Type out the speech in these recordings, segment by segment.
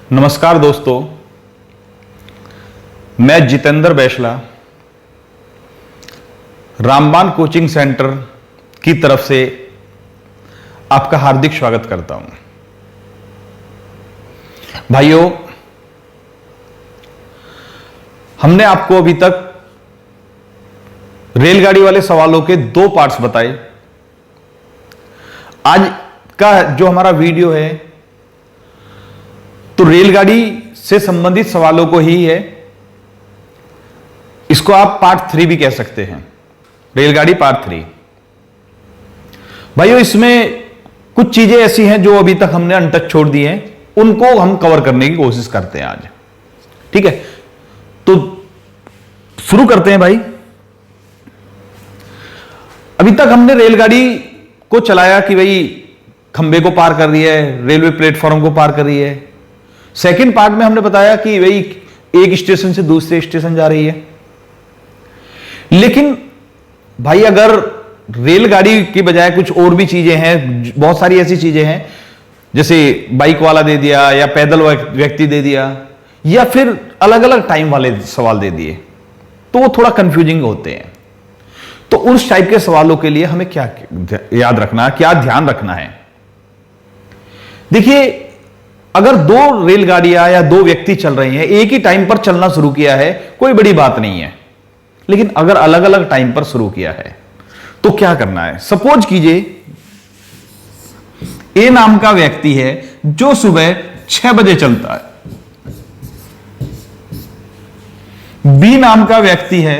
नमस्कार दोस्तों, मैं जितेंद्र बैशला रामबाण कोचिंग सेंटर की तरफ से आपका हार्दिक स्वागत करता हूं। भाइयों, हमने आपको अभी तक रेलगाड़ी वाले सवालों के 2 पार्ट्स बताए। आज का जो हमारा वीडियो है तो रेलगाड़ी से संबंधित सवालों को ही है। इसको आप पार्ट 3 भी कह सकते हैं, रेलगाड़ी पार्ट 3। भाइयों, इसमें कुछ चीजें ऐसी हैं जो अभी तक हमने अनटच छोड़ दी हैं, उनको हम कवर करने की कोशिश करते हैं आज। ठीक है, तो शुरू करते हैं भाई। अभी तक हमने रेलगाड़ी को चलाया कि भाई खंबे को पार कर रही है, रेलवे प्लेटफॉर्म को पार कर रही है। सेकंड पार्ट में हमने बताया कि भाई एक स्टेशन से दूसरे स्टेशन जा रही है। लेकिन भाई अगर रेलगाड़ी की बजाय कुछ और भी चीजें हैं, बहुत सारी ऐसी चीजें हैं, जैसे बाइक वाला दे दिया या पैदल व्यक्ति दे दिया या फिर अलग अलग टाइम वाले सवाल दे दिए, तो वो थोड़ा कंफ्यूजिंग होते हैं। तो उस टाइप के सवालों के लिए हमें क्या याद रखना, क्या ध्यान रखना है? देखिए, अगर 2 रेलगाड़ियां या 2 व्यक्ति चल रहे हैं, एक ही टाइम पर चलना शुरू किया है, कोई बड़ी बात नहीं है। लेकिन अगर अलग अलग टाइम पर शुरू किया है तो क्या करना है? सपोज कीजिए ए नाम का व्यक्ति है जो सुबह 6 बजे चलता है, बी नाम का व्यक्ति है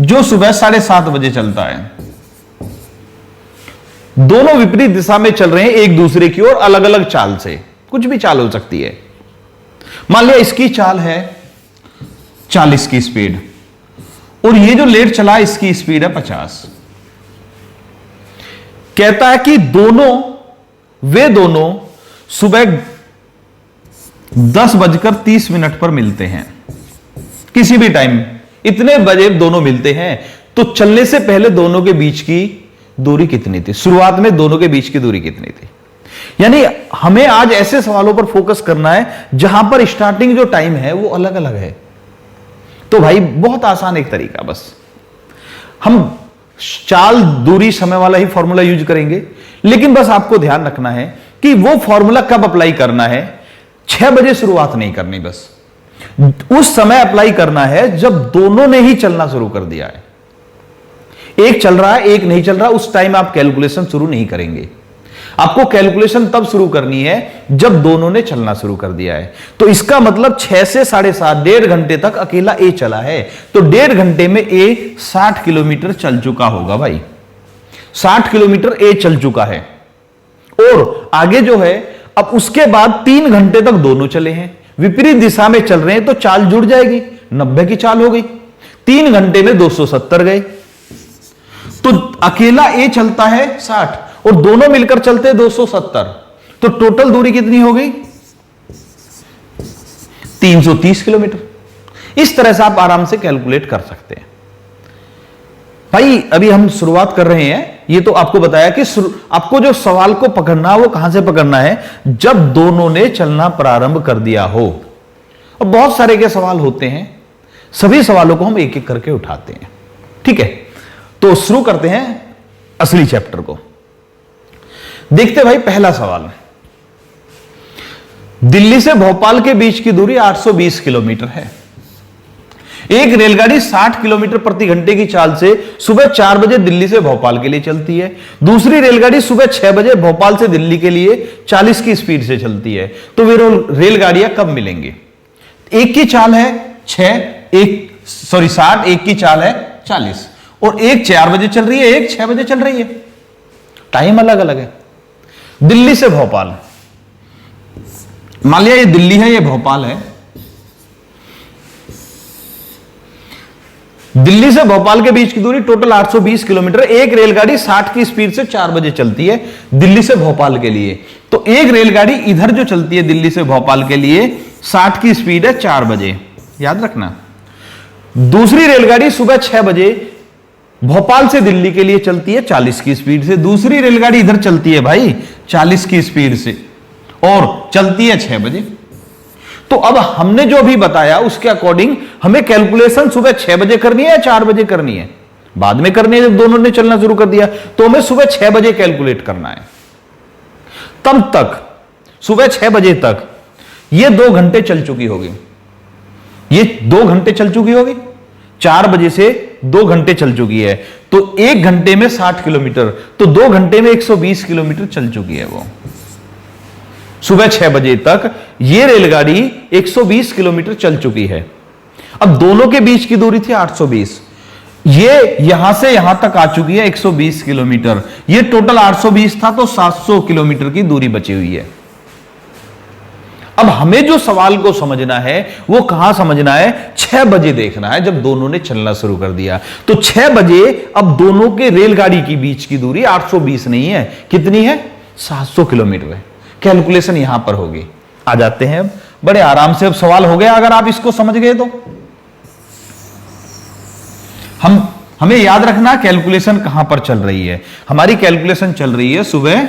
जो सुबह 7:30 बजे चलता है। दोनों विपरीत दिशा में चल रहे हैं एक दूसरे की ओर, अलग अलग चाल से। कुछ भी चाल हो सकती है। मान लिया इसकी चाल है 40 की स्पीड और ये जो लेट चला इसकी स्पीड है 50। कहता है कि वे दोनों सुबह 10:30 पर मिलते हैं। किसी भी टाइम इतने बजे दोनों मिलते हैं, तो चलने से पहले दोनों के बीच की दूरी कितनी थी? शुरुआत में दोनों के बीच की दूरी कितनी थी? यानी हमें आज ऐसे सवालों पर फोकस करना है जहां पर स्टार्टिंग जो टाइम है वो अलग अलग है। तो भाई बहुत आसान एक तरीका, बस हम चाल दूरी समय वाला ही फॉर्मूला यूज करेंगे। लेकिन बस आपको ध्यान रखना है कि वो फॉर्मूला कब अप्लाई करना है। 6 बजे शुरुआत नहीं करनी, बस उस समय अप्लाई करना है जब दोनों ने ही चलना शुरू कर दिया है। एक चल रहा है, एक नहीं चल रहा, उस टाइम आप कैलकुलेशन शुरू नहीं करेंगे। आपको कैलकुलेशन तब शुरू करनी है जब दोनों ने चलना शुरू कर दिया है। तो इसका मतलब 6 से 7:30, 1.5 घंटे तक अकेला ए चला है। तो 1.5 घंटे में ए 60 किलोमीटर चल चुका होगा भाई। 60 किलोमीटर ए चल चुका है। और आगे जो है, अब उसके बाद 3 घंटे तक दोनों चले हैं, विपरीत दिशा में चल रहे हैं, तो चाल जुड़ जाएगी, 90 की चाल हो गई। 3 घंटे में 270 गए। तो अकेला ए चलता है 60 और दोनों मिलकर चलते हैं 270। तो टोटल दूरी कितनी हो गई? 330 किलोमीटर। इस तरह से आप आराम से कैलकुलेट कर सकते हैं। भाई अभी हम शुरुआत कर रहे हैं, ये तो आपको बताया कि आपको जो सवाल को पकड़ना है वो कहां से पकड़ना है? जब दोनों ने चलना प्रारंभ कर दिया हो। और बहुत सारे के सवाल होते हैं, सभी सवालों को हम एक एक करके उठाते हैं। ठीक है, तो शुरू करते हैं असली चैप्टर को। देखते भाई, पहला सवाल, दिल्ली से भोपाल के बीच की दूरी 820 किलोमीटर है। एक रेलगाड़ी 60 किलोमीटर प्रति घंटे की चाल से सुबह 4 बजे दिल्ली से भोपाल के लिए चलती है। दूसरी रेलगाड़ी सुबह 6 बजे भोपाल से दिल्ली के लिए 40 की स्पीड से चलती है। तो वे रेलगाड़ियां कब मिलेंगी? एक की चाल है 60, एक की चाल है 40 और एक 4 बजे चल रही है, एक 6 बजे चल रही है। टाइम अलग अलग है। दिल्ली से भोपाल, मान लिया ये दिल्ली है, ये भोपाल है। दिल्ली से भोपाल के बीच की दूरी टोटल 820 किलोमीटर। एक रेलगाड़ी 60 की स्पीड से 4 बजे चलती है दिल्ली से भोपाल के लिए। तो एक रेलगाड़ी इधर जो चलती है दिल्ली से भोपाल के लिए 60 की स्पीड है 4 बजे, याद रखना। दूसरी रेलगाड़ी सुबह 6 बजे भोपाल से दिल्ली के लिए चलती है 40 की स्पीड से। दूसरी रेलगाड़ी इधर चलती है भाई 40 की स्पीड से और चलती है 6 बजे। तो अब हमने जो भी बताया उसके अकॉर्डिंग हमें कैलकुलेशन सुबह 6 बजे करनी है या 4 बजे करनी है? बाद में करनी है, जब दोनों ने चलना शुरू कर दिया। तो हमें सुबह 6 बजे कैलकुलेट करना है। तब तक सुबह 6 बजे तक ये 2 घंटे चल चुकी होगी, ये 2 घंटे चल चुकी होगी। 4 बजे से 2 घंटे चल चुकी है, तो 1 घंटे में 60 किलोमीटर, तो 2 घंटे में 120 किलोमीटर चल चुकी है वो। सुबह 6 बजे तक ये रेलगाड़ी 120 किलोमीटर चल चुकी है। अब दोनों के बीच की दूरी थी 820, ये यहां से यहां तक आ चुकी है 120 किलोमीटर। ये टोटल 820 था, तो 700 किलोमीटर की दूरी बची हुई है। अब हमें जो सवाल को समझना है वो कहां समझना है? 6 बजे देखना है, जब दोनों ने चलना शुरू कर दिया। तो 6 बजे अब दोनों के रेलगाड़ी के बीच की दूरी 820 नहीं है, कितनी है? 700 किलोमीटर है। कैलकुलेशन यहां पर होगी। आ जाते हैं अब बड़े आराम से। अब सवाल हो गया अगर आप इसको समझ गए तो। हमें याद रखना कैलकुलेशन कहां पर चल रही है। हमारी कैलकुलेशन चल रही है सुबह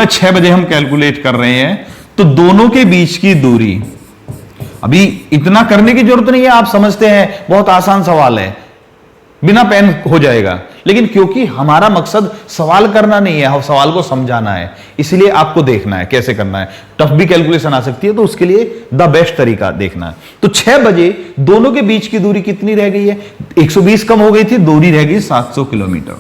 6 बजे हम कैलकुलेट कर रहे हैं। तो दोनों के बीच की दूरी, अभी इतना करने की जरूरत नहीं है, आप समझते हैं बहुत आसान सवाल है, बिना पेन हो जाएगा। लेकिन क्योंकि हमारा मकसद सवाल करना नहीं है, सवाल को समझाना है, इसलिए आपको देखना है कैसे करना है। टफ भी कैलकुलेशन आ सकती है, तो उसके लिए द बेस्ट तरीका देखना है। तो 6 बजे दोनों के बीच की दूरी कितनी रह गई है? 120 कम हो गई थी, दूरी रह गई 700 किलोमीटर।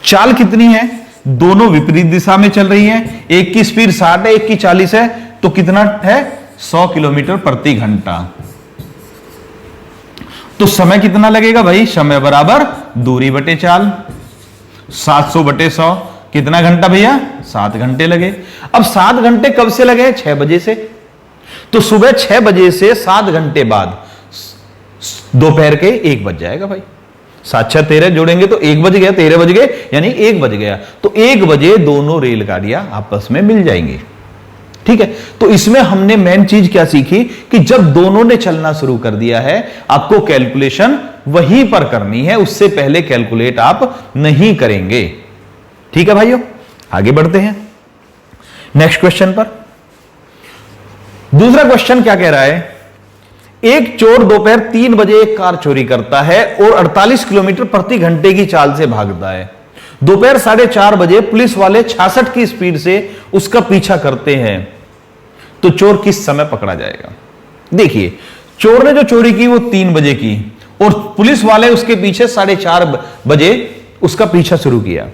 चाल कितनी है? दोनों विपरीत दिशा में चल रही हैं। एक की स्पीड 60 है, एक की 40 है, तो कितना है? 100 किलोमीटर प्रति घंटा। तो समय कितना लगेगा भाई? समय बराबर दूरी बटे चाल। 700 बटे 100 कितना घंटा भैया? 7 घंटे लगे। अब 7 घंटे कब से लगे? 6 बजे से। तो सुबह 6 बजे से 7 घंटे बाद दोपहर के 1 बज जाएगा भाई। 7 6 13 जोड़ेंगे तो 1 बज गया, 13 बज गए, यानी 1 बज गया। तो 1 बजे दोनों रेलगाड़ियां आपस में मिल जाएंगी। ठीक है, तो इसमें हमने मेन चीज क्या सीखी कि जब दोनों ने चलना शुरू कर दिया है, आपको कैलकुलेशन वहीं पर करनी है, उससे पहले कैलकुलेट आप नहीं करेंगे। ठीक है भाइयों, आगे बढ़ते हैं नेक्स्ट क्वेश्चन पर। दूसरा क्वेश्चन क्या कह रहा है? एक चोर दोपहर 3 बजे एक कार चोरी करता है और 48 किलोमीटर प्रति घंटे की चाल से भागता है। दोपहर 4:30 बजे पुलिस वाले 66 की स्पीड से उसका पीछा करते हैं, तो चोर किस समय पकड़ा जाएगा? देखिए, चोर ने जो चोरी की वो 3 बजे की और पुलिस वाले उसके पीछे 4:30 बजे उसका पीछा शुरू किया।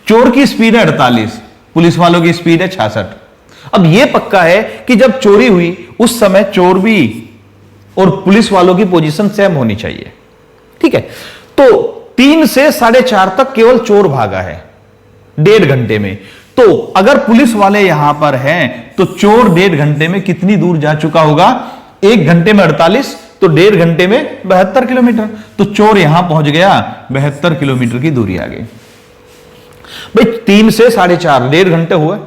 चोर की स्पीड है 48, पुलिस वालों की स्पीड है 66। अब यह पक्का है कि जब चोरी हुई उस समय चोर भी और पुलिस वालों की पोजीशन सेम होनी चाहिए। ठीक है, तो 3 से 4:30 तक केवल चोर भागा है 1.5 घंटे में। तो अगर पुलिस वाले यहां पर हैं तो चोर 1.5 घंटे में कितनी दूर जा चुका होगा? 1 घंटे में 48, तो 1.5 घंटे में 72 किलोमीटर। तो चोर यहां पहुंच गया, 72 किलोमीटर की दूरी आ गई भाई। 3 से 4:30 1.5 घंटे हुए।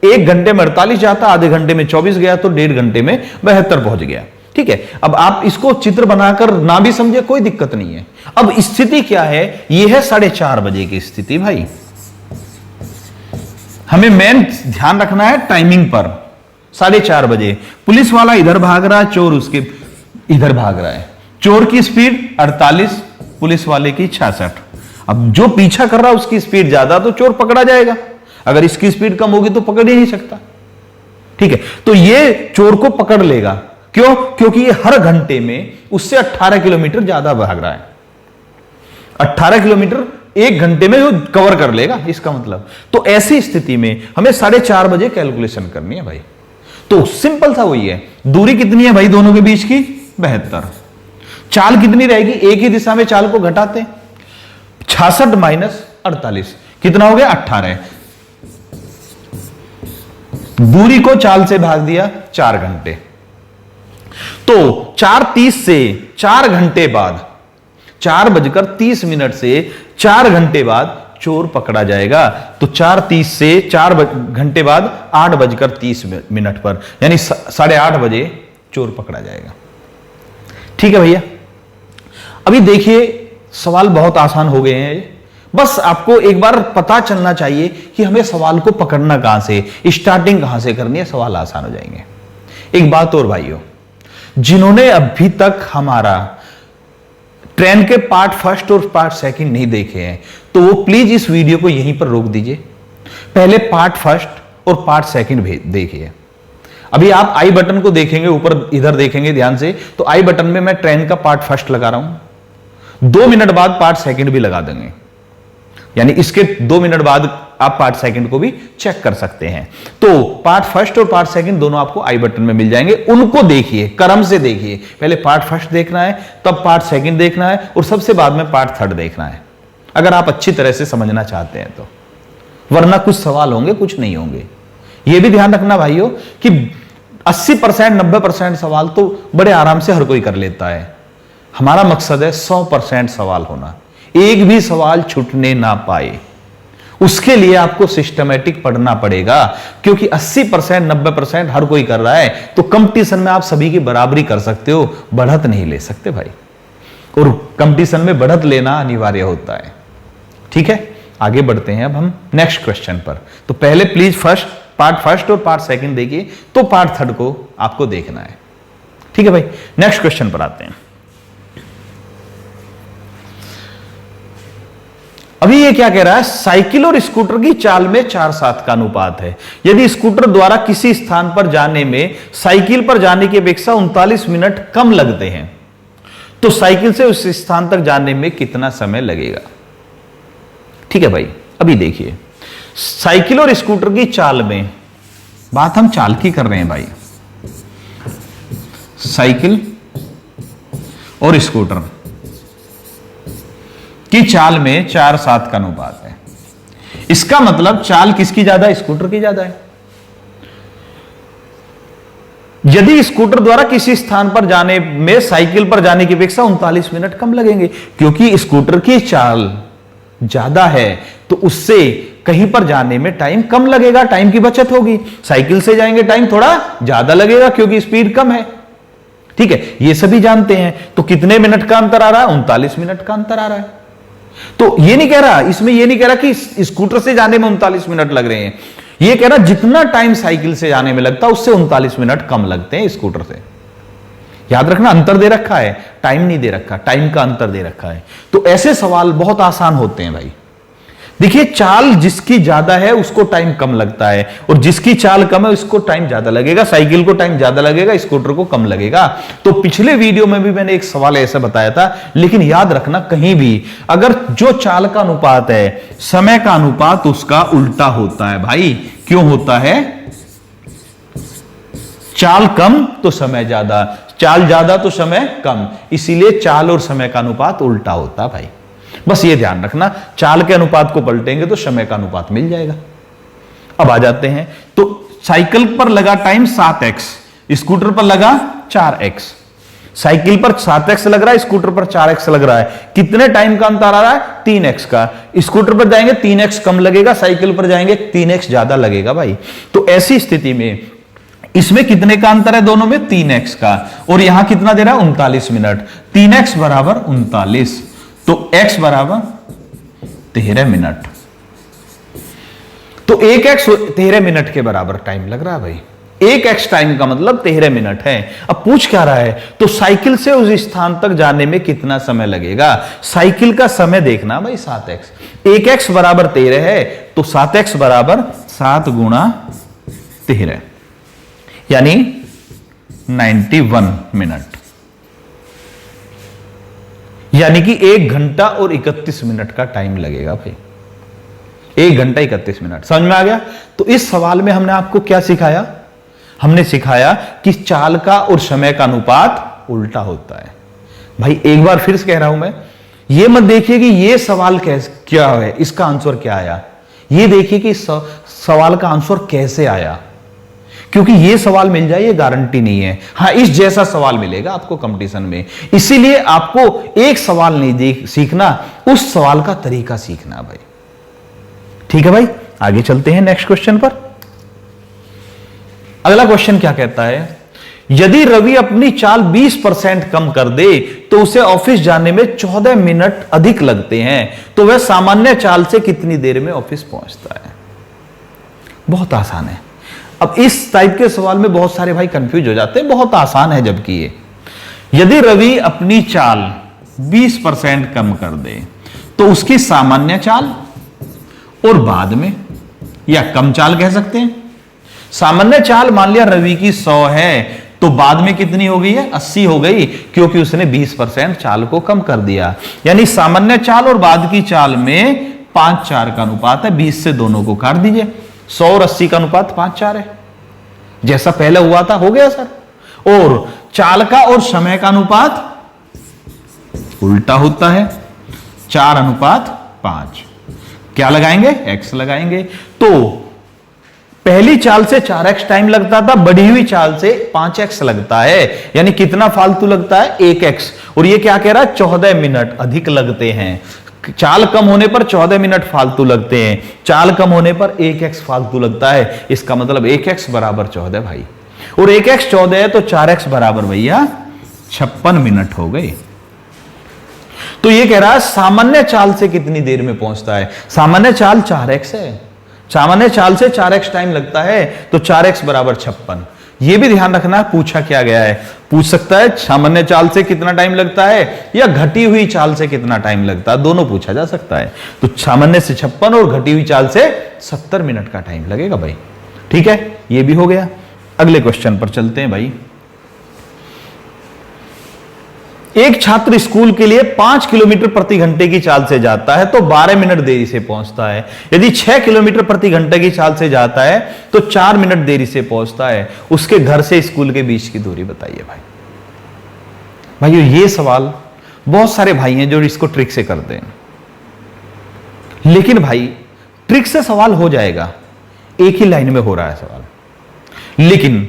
1 घंटे में 48 जाता, आधे घंटे में 24 गया, तो 1.5 घंटे में 72 पहुंच गया। ठीक है, अब आप इसको चित्र बनाकर ना भी समझे कोई दिक्कत नहीं है। अब स्थिति क्या है? यह है 4:30 बजे की स्थिति भाई। हमें मेन ध्यान रखना है टाइमिंग पर। 4:30 बजे पुलिस वाला इधर भाग रहा है, चोर उसके इधर भाग रहा है। चोर की स्पीड 48, पुलिस वाले की 66। अब जो पीछा कर रहा है उसकी स्पीड ज्यादा, तो चोर पकड़ा जाएगा। अगर इसकी स्पीड कम होगी तो पकड़ ही नहीं सकता। ठीक है, तो ये चोर को पकड़ लेगा। क्यों? क्योंकि ये हर घंटे में उससे 18 किलोमीटर ज्यादा भाग रहा है। 18 किलोमीटर 1 घंटे में वो कवर कर लेगा, इसका मतलब। तो ऐसी स्थिति में हमें 4:30 बजे कैलकुलेशन करनी है भाई। तो सिंपल सा वही है, दूरी कितनी है भाई दोनों के बीच की? 72। चाल कितनी रहेगी? एक ही दिशा में चाल को घटाते हैं। 66 माइनस 48 कितना हो गया? 18। दूरी को चाल से भाग दिया 4 घंटे। तो 4:30 से 4 घंटे बाद, 4:30 से 4 घंटे बाद चोर पकड़ा जाएगा। तो 4:30 से 4 घंटे बाद 8:30 पर, यानी 8:30 बजे चोर पकड़ा जाएगा। ठीक है भैया, अभी देखिए सवाल बहुत आसान हो गए हैं। बस आपको एक बार पता चलना चाहिए कि हमें सवाल को पकड़ना कहां से, स्टार्टिंग कहां से करनी है, सवाल आसान हो जाएंगे। एक बात और भाइयों, जिन्होंने अभी तक हमारा ट्रेन के पार्ट फर्स्ट और पार्ट सेकंड नहीं देखे हैं, तो वो प्लीज इस वीडियो को यहीं पर रोक दीजिए, पहले पार्ट फर्स्ट और पार्ट सेकंड देखिए। अभी आप आई बटन को देखेंगे, ऊपर इधर देखेंगे ध्यान से, तो आई बटन में मैं ट्रेन का पार्ट फर्स्ट लगा रहा हूं, 2 मिनट बाद पार्ट सेकंड भी लगा देंगे, यानी इसके 2 मिनट बाद आप पार्ट सेकंड को भी चेक कर सकते हैं। तो पार्ट फर्स्ट और पार्ट सेकंड दोनों आपको आई बटन में मिल जाएंगे, उनको देखिए, क्रम से देखिए। पहले पार्ट फर्स्ट देखना है, तब पार्ट सेकंड देखना है, और सबसे बाद में पार्ट थर्ड देखना है, अगर आप अच्छी तरह से समझना चाहते हैं तो। वरना कुछ सवाल होंगे, कुछ नहीं होंगे। यह भी ध्यान रखना भाइयों कि 80% 90% सवाल तो बड़े आराम से हर कोई कर लेता है। हमारा मकसद है 100% सवाल होना, एक भी सवाल छूटने ना पाए। उसके लिए आपको सिस्टमैटिक पढ़ना पड़ेगा, क्योंकि 80% 90% हर कोई कर रहा है, तो कंपटीशन में आप सभी की बराबरी कर सकते हो, बढ़त नहीं ले सकते भाई। और कंपटीशन में बढ़त लेना अनिवार्य होता है। ठीक है, आगे बढ़ते हैं अब हम नेक्स्ट क्वेश्चन पर। तो पहले प्लीज पार्ट फर्स्ट और पार्ट सेकंड देखिए, तो पार्ट थर्ड को आपको देखना है। ठीक है भाई, नेक्स्ट क्वेश्चन पर आते हैं। अभी ये क्या कह रहा है, साइकिल और स्कूटर की चाल में 4:7 का अनुपात है। यदि स्कूटर द्वारा किसी स्थान पर जाने में साइकिल पर जाने की अपेक्षा 39 मिनट कम लगते हैं, तो साइकिल से उस स्थान तक जाने में कितना समय लगेगा। ठीक है भाई, अभी देखिए, साइकिल और स्कूटर की चाल में, बात हम चाल की कर रहे हैं भाई, साइकिल और स्कूटर की चाल में 4:7 का अनुपात है। इसका मतलब चाल किसकी ज्यादा है, स्कूटर की ज्यादा है। यदि स्कूटर द्वारा किसी स्थान पर जाने में साइकिल पर जाने की अपेक्षा 39 मिनट कम लगेंगे, क्योंकि स्कूटर की चाल ज्यादा है, तो उससे कहीं पर जाने में टाइम कम लगेगा, टाइम की बचत होगी। साइकिल से जाएंगे टाइम थोड़ा ज्यादा लगेगा, क्योंकि स्पीड कम है। ठीक है, ये सभी जानते हैं। तो कितने मिनट का अंतर आ रहा है, 39 मिनट का अंतर आ रहा है। तो ये नहीं कह रहा, इसमें ये नहीं कह रहा कि स्कूटर से जाने में 39 मिनट लग रहे हैं, ये कह रहा जितना टाइम साइकिल से जाने में लगता है उससे 39 मिनट कम लगते हैं स्कूटर से। याद रखना, अंतर दे रखा है, टाइम नहीं दे रखा, टाइम का अंतर दे रखा है। तो ऐसे सवाल बहुत आसान होते हैं भाई। देखिए, चाल जिसकी ज्यादा है उसको टाइम कम लगता है, और जिसकी चाल कम है उसको टाइम ज्यादा लगेगा। साइकिल को टाइम ज्यादा लगेगा, स्कूटर को कम लगेगा। तो पिछले वीडियो में भी मैंने एक सवाल ऐसा बताया था, लेकिन याद रखना, कहीं भी अगर जो चाल का अनुपात है, समय का अनुपात उसका उल्टा होता है भाई। क्यों होता है? चाल कम तो समय ज्यादा, चाल ज्यादा तो समय कम, इसीलिए चाल और समय का अनुपात उल्टा होता भाई। बस ये ध्यान रखना, चाल के अनुपात को पलटेंगे तो समय का अनुपात मिल जाएगा। अब आ जाते हैं, तो साइकिल पर लगा टाइम 7x, स्कूटर पर लगा 4x। साइकिल पर 7x लग रहा है, स्कूटर पर 4x लग रहा है। कितने टाइम का अंतर आ रहा है? 3x का। स्कूटर पर जाएंगे 3x कम लगेगा, साइकिल पर जाएंगे 3x ज्यादा लगेगा भाई। तो ऐसी स्थिति में इसमें कितने का अंतर है दोनों में? 3x का। और यहां कितना दे रहा है? 39 मिनट। 3x बराबर 39, तो x बराबर 13 मिनट। तो 1x 13 मिनट के बराबर टाइम लग रहा है भाई। 1x टाइम का मतलब 13 मिनट है। अब पूछ क्या रहा है? तो साइकिल से उस स्थान तक जाने में कितना समय लगेगा? साइकिल का समय देखना भाई, 7x। 1x बराबर 13 है, तो 7x बराबर 7 गुणा 13, यानी 91 मिनट, यानी कि 1 घंटा और 31 मिनट का टाइम लगेगा भाई। 1 घंटा 31 मिनट। समझ में आ गया? तो इस सवाल में हमने आपको क्या सिखाया? हमने सिखाया कि चाल का और समय का अनुपात उल्टा होता है भाई। एक बार फिर से कह रहा हूं मैं, ये मत देखिए कि ये सवाल क्या है, इसका आंसर क्या आया। ये देखिए कि सवाल का आंसर कैसे आया, क्योंकि ये सवाल मिल जाए ये गारंटी नहीं है। हाँ, इस जैसा सवाल मिलेगा आपको कंपटीशन में। इसीलिए आपको एक सवाल नहीं सीखना, उस सवाल का तरीका सीखना भाई। ठीक है भाई, आगे चलते हैं नेक्स्ट क्वेश्चन पर। अगला क्वेश्चन क्या कहता है? यदि रवि अपनी चाल 20% कम कर दे तो उसे ऑफिस जाने में 14 मिनट अधिक लगते हैं, तो वह सामान्य चाल से कितनी देर में ऑफिस पहुंचता है। बहुत आसान है। अब इस टाइप के सवाल में बहुत सारे भाई कंफ्यूज हो जाते हैं, बहुत आसान है जबकि ये। यदि रवि अपनी चाल 20% कम कर दे तो उसकी सामान्य चाल और बाद में, या कम चाल कह सकते हैं। सामान्य चाल मान लिया रवि की 100 है, तो बाद में कितनी हो गई है, 80 हो गई, क्योंकि उसने 20% चाल को कम कर दिया। यानी सामान्य चाल और बाद की चाल में 5:4 का अनुपात है। 20 से दोनों को काट दीजिए, 100 और 80 का अनुपात 5:4 है, जैसा पहले हुआ था, हो गया सर। और चाल का और समय का अनुपात उल्टा होता है, 4:5। क्या लगाएंगे, x लगाएंगे। तो पहली चाल से 4x टाइम लगता था, बढ़ी हुई चाल से 5x लगता है, यानी कितना फालतू लगता है, 1x। और ये क्या कह रहा है, 14 मिनट अधिक लगते हैं। चाल कम होने पर 14 मिनट फालतू लगते हैं, चाल कम होने पर 1x फालतू लगता है। इसका मतलब 1x बराबर 14 भाई, और 1x 14 है, तो 4x बराबर भैया 56 मिनट हो गए। तो ये कह रहा है सामान्य चाल से कितनी देर में पहुंचता है। सामान्य चाल 4x है, सामान्य चाल से 4x टाइम लगता है, तो 4x बराबर 56। ये भी ध्यान रखना, पूछा क्या गया है, पूछ सकता है सामान्य चाल से कितना टाइम लगता है या घटी हुई चाल से कितना टाइम लगता है, दोनों पूछा जा सकता है। तो सामान्य से 56 और घटी हुई चाल से 70 मिनट का टाइम लगेगा भाई। ठीक है, ये भी हो गया। अगले क्वेश्चन पर चलते हैं भाई। एक छात्र स्कूल के लिए 5 किलोमीटर प्रति घंटे की चाल से जाता है तो 12 मिनट देरी से पहुंचता है। यदि 6 किलोमीटर प्रति घंटे की चाल से जाता है तो 4 मिनट देरी से पहुंचता है। उसके घर से स्कूल के बीच की दूरी बताइए भाई। भाइयों, ये सवाल बहुत सारे भाई हैं जो इसको ट्रिक से करते हैं, लेकिन भाई ट्रिक से सवाल हो जाएगा, एक ही लाइन में हो रहा है सवाल। लेकिन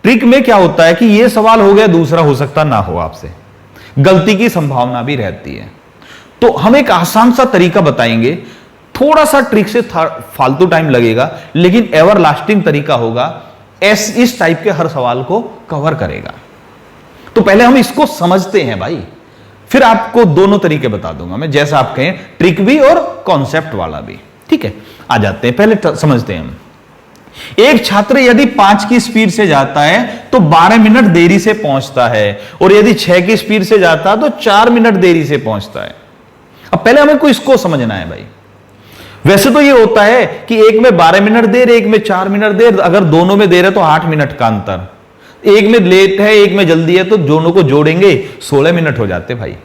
ट्रिक में क्या होता है कि यह सवाल हो गया, दूसरा हो सकता ना हो, आपसे गलती की संभावना भी रहती है। तो हम एक आसान सा तरीका बताएंगे, थोड़ा सा ट्रिक से फालतू टाइम लगेगा, लेकिन एवरलास्टिंग तरीका होगा, इस टाइप के हर सवाल को कवर करेगा। तो पहले हम इसको समझते हैं भाई, फिर आपको दोनों तरीके बता दूंगा मैं, जैसा आप कहें, ट्रिक भी और कॉन्सेप्ट वाला भी। ठीक है, आ जाते हैं, पहले समझते हैं हम। एक छात्र यदि 5 की स्पीड से जाता है तो 12 मिनट देरी से पहुंचता है, और यदि 6 की स्पीड से जाता है तो 4 मिनट देरी से पहुंचता है। अब पहले हमें को इसको समझना है भाई। वैसे तो ये होता है कि एक में 12 मिनट देर, एक में 4 मिनट देर, अगर दोनों में देर है तो 8 मिनट का अंतर। एक में लेट है, एक में जल्दी है, तो दोनों को जोड़ेंगे 16 मिनट हो जाते भाई।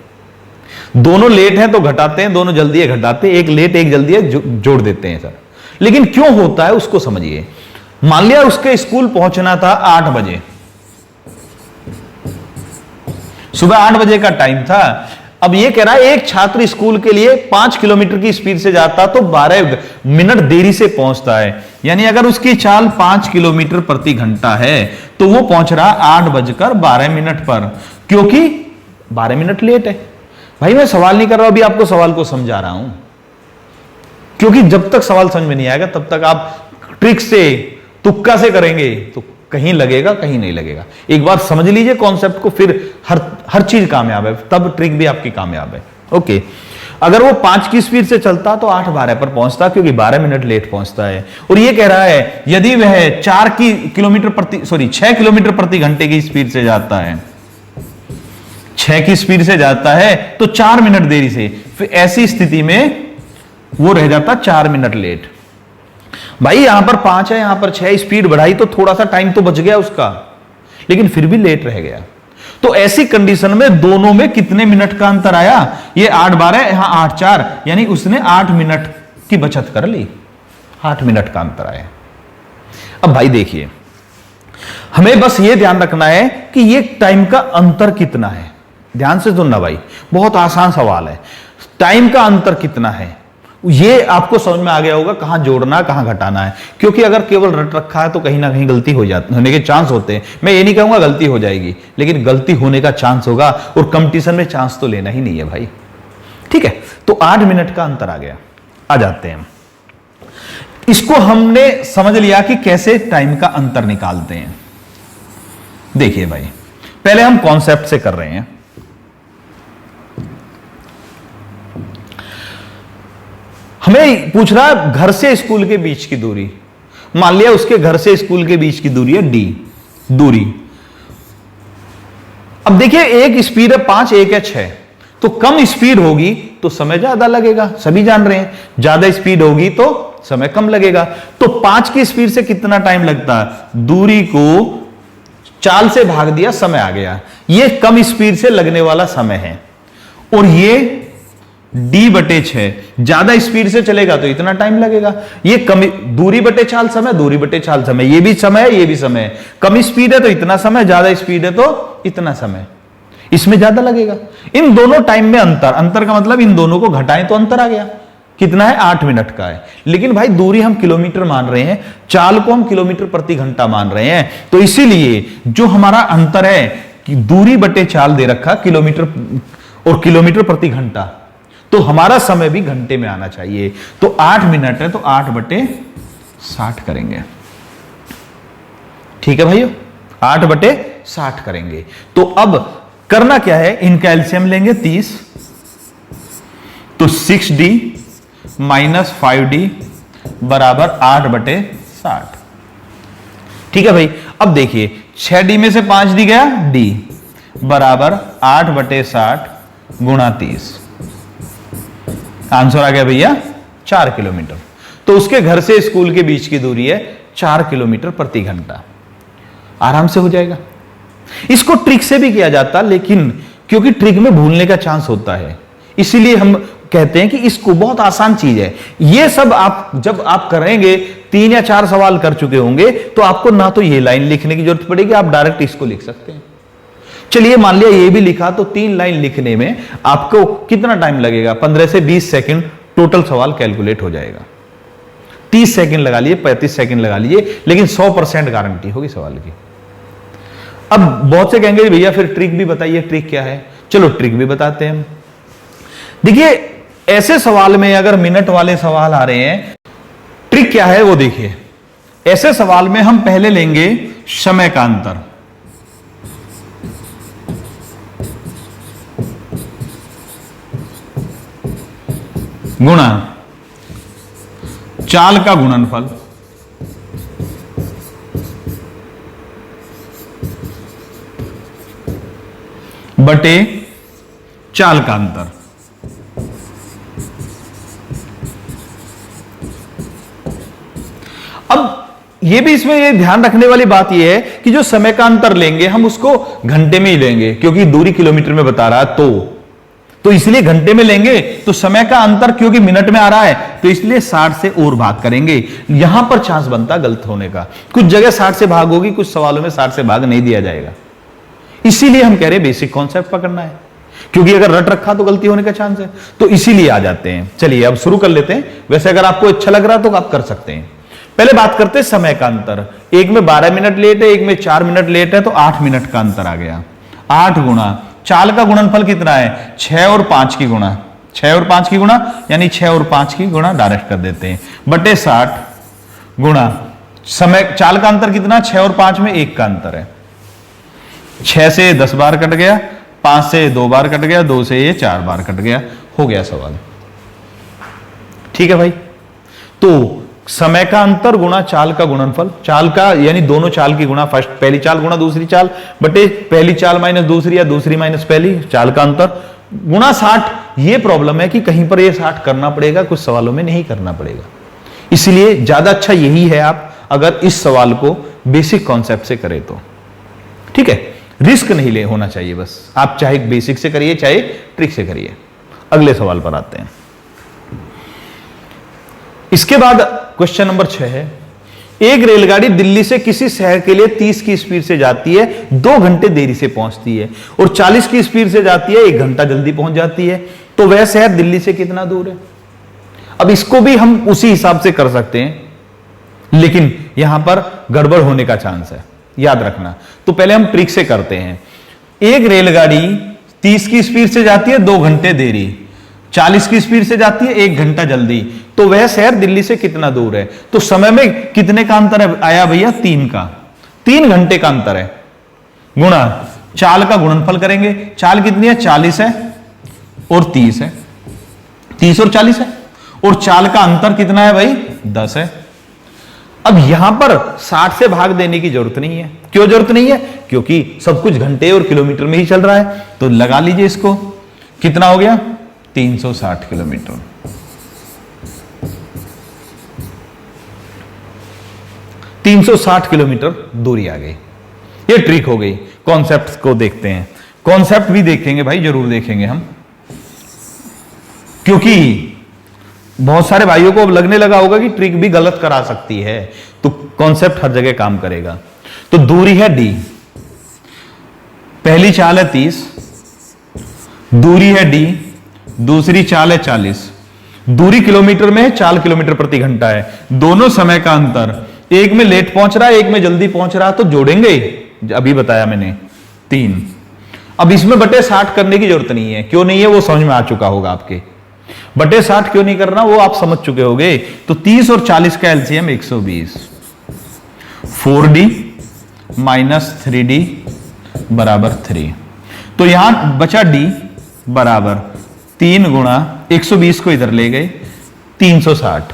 दोनों लेट है तो घटाते हैं, दोनों जल्दी है घटाते हैं, एक लेट एक जल्दी है जोड़ देते हैं सर। लेकिन क्यों होता है उसको समझिए। मान लिया उसके स्कूल पहुंचना था 8 बजे, सुबह 8 बजे का टाइम था। अब यह कह रहा है एक छात्र स्कूल के लिए 5 किलोमीटर की स्पीड से जाता तो 12 मिनट देरी से पहुंचता है। यानी अगर उसकी चाल 5 किलोमीटर प्रति घंटा है तो वो पहुंच रहा 8:12 पर, क्योंकि 12 मिनट लेट है। भाई मैं सवाल नहीं कर रहा, अभी आपको सवाल को समझा रहा हूं, क्योंकि जब तक सवाल समझ में नहीं आएगा तब तक आप ट्रिक से, तुक्का से करेंगे तो कहीं लगेगा कहीं नहीं लगेगा। एक बार समझ लीजिए कॉन्सेप्ट को, फिर हर चीज कामयाब है, तब ट्रिक भी आपकी कामयाब है। ओके, अगर वो 5 की स्पीड से चलता तो 8:12 पर पहुंचता, क्योंकि 12 मिनट लेट पहुंचता है। और ये कह रहा है यदि वह 6 किलोमीटर प्रति घंटे की स्पीड से जाता है, 6 की स्पीड से जाता है तो 4 मिनट देरी से, फिर ऐसी स्थिति में वो रह जाता 4 मिनट लेट। भाई यहां पर 5 है, यहां पर 6, स्पीड बढ़ाई तो थोड़ा सा टाइम तो बच गया उसका, लेकिन फिर भी लेट रह गया। तो ऐसी कंडीशन में दोनों में कितने मिनट का अंतर आया, ये 8:12, यहां 8:4, यानी उसने 8 मिनट की बचत कर ली, 8 मिनट का अंतर आया। अब भाई देखिए, हमें बस ये ध्यान रखना है कि ये टाइम का अंतर कितना है। ध्यान से सुनना भाई, बहुत आसान सवाल है। टाइम का अंतर कितना है ये आपको समझ में आ गया होगा, कहां जोड़ना कहां घटाना है। क्योंकि अगर केवल रट रखा है तो कहीं ना कहीं गलती होने के चांस होते हैं। मैं ये नहीं कहूंगा गलती हो जाएगी, लेकिन गलती होने का चांस होगा, और कंपटीशन में चांस तो लेना ही नहीं है भाई। ठीक है, तो 8 मिनट का अंतर आ गया। आ जाते हैं, इसको हमने समझ लिया कि कैसे टाइम का अंतर निकालते हैं। देखिए भाई, पहले हम कॉन्सेप्ट से कर रहे हैं। हमें पूछ रहा है घर से स्कूल के बीच की दूरी। मान लिया उसके घर से स्कूल के बीच की दूरी है डी दूरी। अब देखिए एक स्पीड है 5, एक है 6, तो कम स्पीड होगी तो समय ज्यादा लगेगा, सभी जान रहे हैं। ज्यादा स्पीड होगी तो समय कम लगेगा। तो 5 की स्पीड से कितना टाइम लगता है, दूरी को चाल से भाग दिया, समय आ गया। ये कम स्पीड से लगने वाला समय है। और ये डी बटे 6, ज्यादा स्पीड से चलेगा तो इतना टाइम लगेगा। ये कम दूरी बटे चाल समय, दूरी बटे चाल समय, ये भी समय है, ये भी समय है। कम स्पीड है तो इतना समय, ज्यादा स्पीड है तो इतना समय, इसमें ज्यादा लगेगा। इन दोनों टाइम में अंतर का मतलब इन दोनों को घटाएं तो अंतर आ गया। कितना है, 8 मिनट का है। लेकिन भाई दूरी हम किलोमीटर मान रहे हैं, चाल को हम किलोमीटर प्रति घंटा मान रहे हैं, तो इसीलिए जो हमारा अंतर है कि दूरी बटे चाल दे रखा किलोमीटर और किलोमीटर प्रति घंटा, तो हमारा समय भी घंटे में आना चाहिए। तो 8 मिनट है तो 8 बटे 60 करेंगे। ठीक है भाइयों, 8 बटे 60 करेंगे। तो अब करना क्या है, इनका एलसीएम लेंगे 30, तो 6D माइनस 5D बराबर 8 बटे 60। ठीक है भाई। अब देखिए 6D में से 5D गया, D बराबर 8 बटे 60 गुणा 30। आंसर आ गया भैया 4 किलोमीटर। तो उसके घर से स्कूल के बीच की दूरी है 4 किलोमीटर प्रति घंटा। आराम से हो जाएगा। इसको ट्रिक से भी किया जाता, लेकिन क्योंकि ट्रिक में भूलने का चांस होता है, इसीलिए हम कहते हैं कि इसको बहुत आसान चीज है। ये सब आप जब आप करेंगे, 3 या 4 सवाल कर चुके होंगे, तो आपको ना तो ये लाइन लिखने की जरूरत पड़ेगी, आप डायरेक्ट इसको लिख सकते हैं। चलिए मान लिया ये भी लिखा, तो 3 लाइन लिखने में आपको कितना टाइम लगेगा, 15 से 20 सेकंड टोटल सवाल कैलकुलेट हो जाएगा। 30 सेकंड लगा लीजिए, 35 सेकंड लगा लीजिए, लेकिन 100% गारंटी होगी सवाल की। अब बहुत से कहेंगे भैया फिर ट्रिक भी बताइए, ट्रिक क्या है। चलो ट्रिक भी बताते हैं। देखिए ऐसे सवाल में अगर मिनट वाले सवाल आ रहे हैं, ट्रिक क्या है वो देखिए। ऐसे सवाल में हम पहले लेंगे समय का अंतर, गुणा चाल का गुणनफल बटे चाल का अंतर। अब ये भी इसमें ये ध्यान रखने वाली बात ये है कि जो समय का अंतर लेंगे हम उसको घंटे में ही लेंगे, क्योंकि दूरी किलोमीटर में बता रहा है तो इसलिए घंटे में लेंगे। तो समय का अंतर क्योंकि मिनट में आ रहा है, तो इसलिए 60 से और भाग करेंगे। यहां पर चांस बनता गलत होने का। कुछ जगह 60 से भाग होगी, कुछ सवालों में 60 से भाग नहीं दिया जाएगा। इसीलिए हम कह रहे हैं बेसिक कॉन्सेप्ट पकड़ना है, क्योंकि अगर रट रखा तो गलती होने का चांस है, तो इसीलिए आ जाते हैं। चलिए अब शुरू कर लेते हैं। वैसे अगर आपको अच्छा लग रहा तो आप कर सकते हैं। पहले बात करते हैं समय का अंतर। एक में 12 मिनट लेट है, एक में 4 मिनट लेट है, तो 8 मिनट का अंतर आ गया। 8 गुणा चाल का गुणनफल कितना है, 6 और 5 की गुणा, 6 और 5 की गुणा, यानी 6 और 5 की गुणा डायरेक्ट कर देते हैं, बटे 60 गुणा समय। चाल का अंतर कितना, 6 और 5 में 1 का अंतर है। 6 से 10 बार कट गया, 5 से 2 बार कट गया, 2 से ये 4 बार कट गया, हो गया सवाल। ठीक है भाई। तो समय का अंतर गुणा चाल का गुणनफल, चाल का यानी दोनों चाल की गुणा, फर्स्ट पहली चाल गुणा दूसरी चाल, बटे पहली चाल माइनस दूसरी या दूसरी माइनस पहली, चाल का अंतर गुणा 60। ये प्रॉब्लम है कि कहीं पर ये 60 करना पड़ेगा, कुछ सवालों में नहीं करना पड़ेगा। इसलिए ज्यादा अच्छा यही है आप अगर इस सवाल को बेसिक कॉन्सेप्ट से करें तो। ठीक है, रिस्क नहीं ले होना चाहिए। बस आप चाहे बेसिक से करिए चाहे ट्रिक से करिए। अगले सवाल पर आते हैं। इसके बाद क्वेश्चन नंबर 6 है, एक रेलगाड़ी दिल्ली से किसी शहर के लिए 30 की स्पीड से जाती है, 2 घंटे देरी से पहुंचती है, और 40 की स्पीड से जाती है, 1 घंटा जल्दी पहुंच जाती है, तो वह शहर दिल्ली से कितना दूर है। अब इसको भी हम उसी हिसाब से कर सकते हैं, लेकिन यहां पर गड़बड़ होने का चांस है, याद रखना। तो पहले हम ट्रिक से करते हैं। एक रेलगाड़ी 30 की स्पीड से जाती है, 2 घंटे देरी, 40 की स्पीड से जाती है, 1 घंटा जल्दी, तो वह शहर दिल्ली से कितना दूर है। तो समय में कितने का अंतर है आया भैया, 3 का, 3 घंटे का अंतर है। गुणा चाल का गुणनफल करेंगे। चाल कितनी है? 40 है और 30 है, 30 और 40 है, और चाल का अंतर कितना है भाई? 10 है। अब यहां पर 60 से भाग देने की जरूरत नहीं है। क्यों जरूरत नहीं है? क्योंकि सब कुछ घंटे और किलोमीटर में ही चल रहा है। तो लगा लीजिए इसको, कितना हो गया? 360 किलोमीटर। 360 किलोमीटर दूरी आ गई। ये ट्रिक हो गई। कॉन्सेप्ट को देखते हैं, कॉन्सेप्ट भी देखेंगे भाई, जरूर देखेंगे हम, क्योंकि बहुत सारे भाइयों को अब लगने लगा होगा कि ट्रिक भी गलत करा सकती है, तो कॉन्सेप्ट हर जगह काम करेगा। तो दूरी है डी, पहली चाल है 30, दूरी है डी, दूसरी चाल है 40। दूरी किलोमीटर में है, चाल किलोमीटर प्रति घंटा है। दोनों समय का अंतर, एक में लेट पहुंच रहा है, एक में जल्दी पहुंच रहा है, तो जोड़ेंगे, अभी बताया मैंने 3। अब इसमें बटे 60 करने की जरूरत नहीं है। क्यों नहीं है वो समझ में आ चुका होगा आपके। बटे 60 क्यों नहीं करना वो आप समझ चुके होंगे। तो 30 और 40 का एलसीएम 120, 4D माइनस 3D बराबर 3। तो यहां बचा D बराबर 3 गुणा 120 को इधर ले गए 360।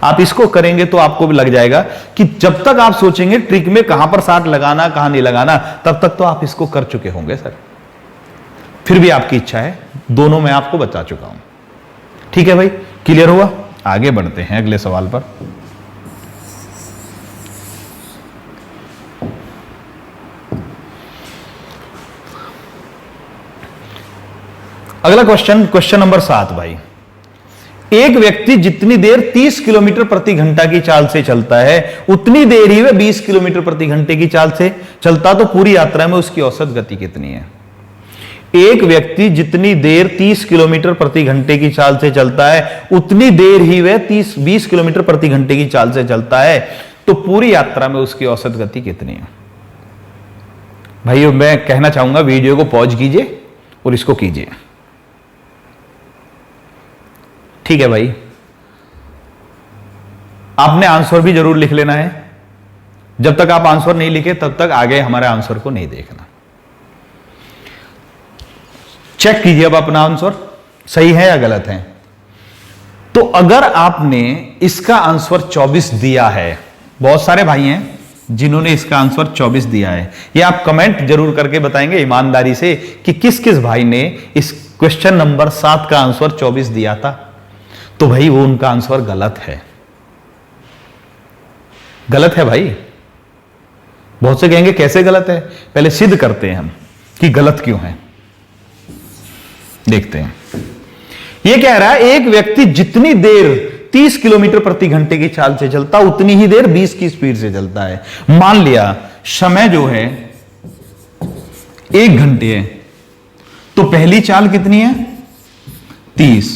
आप इसको करेंगे तो आपको भी लग जाएगा कि जब तक आप सोचेंगे ट्रिक में कहां पर 60 लगाना कहां नहीं लगाना, तब तक तो आप इसको कर चुके होंगे सर। फिर भी आपकी इच्छा है, दोनों मैं आपको बता चुका हूं। ठीक है भाई, क्लियर हुआ? आगे बढ़ते हैं अगले सवाल पर। अगला क्वेश्चन नंबर 7 भाई। एक व्यक्ति जितनी देर 30 किलोमीटर प्रति घंटा की चाल से चलता है, उतनी देर ही वह 20 किलोमीटर प्रति घंटे की चाल से चलता, तो पूरी यात्रा में उसकी औसत गति कितनी है? एक व्यक्ति जितनी देर 30 किलोमीटर प्रति घंटे की चाल से चलता है, उतनी देर ही वह 20 किलोमीटर प्रति घंटे की चाल से चलता है, तो पूरी यात्रा में उसकी औसत गति कितनी है? भाइयों मैं कहना चाहूंगा, वीडियो को पॉज कीजिए और इसको कीजिए। ठीक है भाई, आपने आंसर भी जरूर लिख लेना है। जब तक आप आंसर नहीं लिखे तब तक आगे हमारे आंसर को नहीं देखना। चेक कीजिए अब अपना आंसर सही है या गलत है। तो अगर आपने इसका आंसर 24 दिया है, बहुत सारे भाई हैं जिन्होंने इसका आंसर 24 दिया है, ये आप कमेंट जरूर करके बताएंगे ईमानदारी से कि किस किस भाई ने इस क्वेश्चन नंबर 7 का आंसर 24 दिया था। तो भाई वो उनका आंसर गलत है। गलत है भाई। बहुत से कहेंगे कैसे गलत है, पहले सिद्ध करते हैं हम कि गलत क्यों है। देखते हैं। यह कह रहा है एक व्यक्ति जितनी देर 30 किलोमीटर प्रति घंटे की चाल से चलता, उतनी ही देर 20 की स्पीड से चलता है। मान लिया समय जो है 1 घंटे है, तो पहली चाल कितनी है? 30।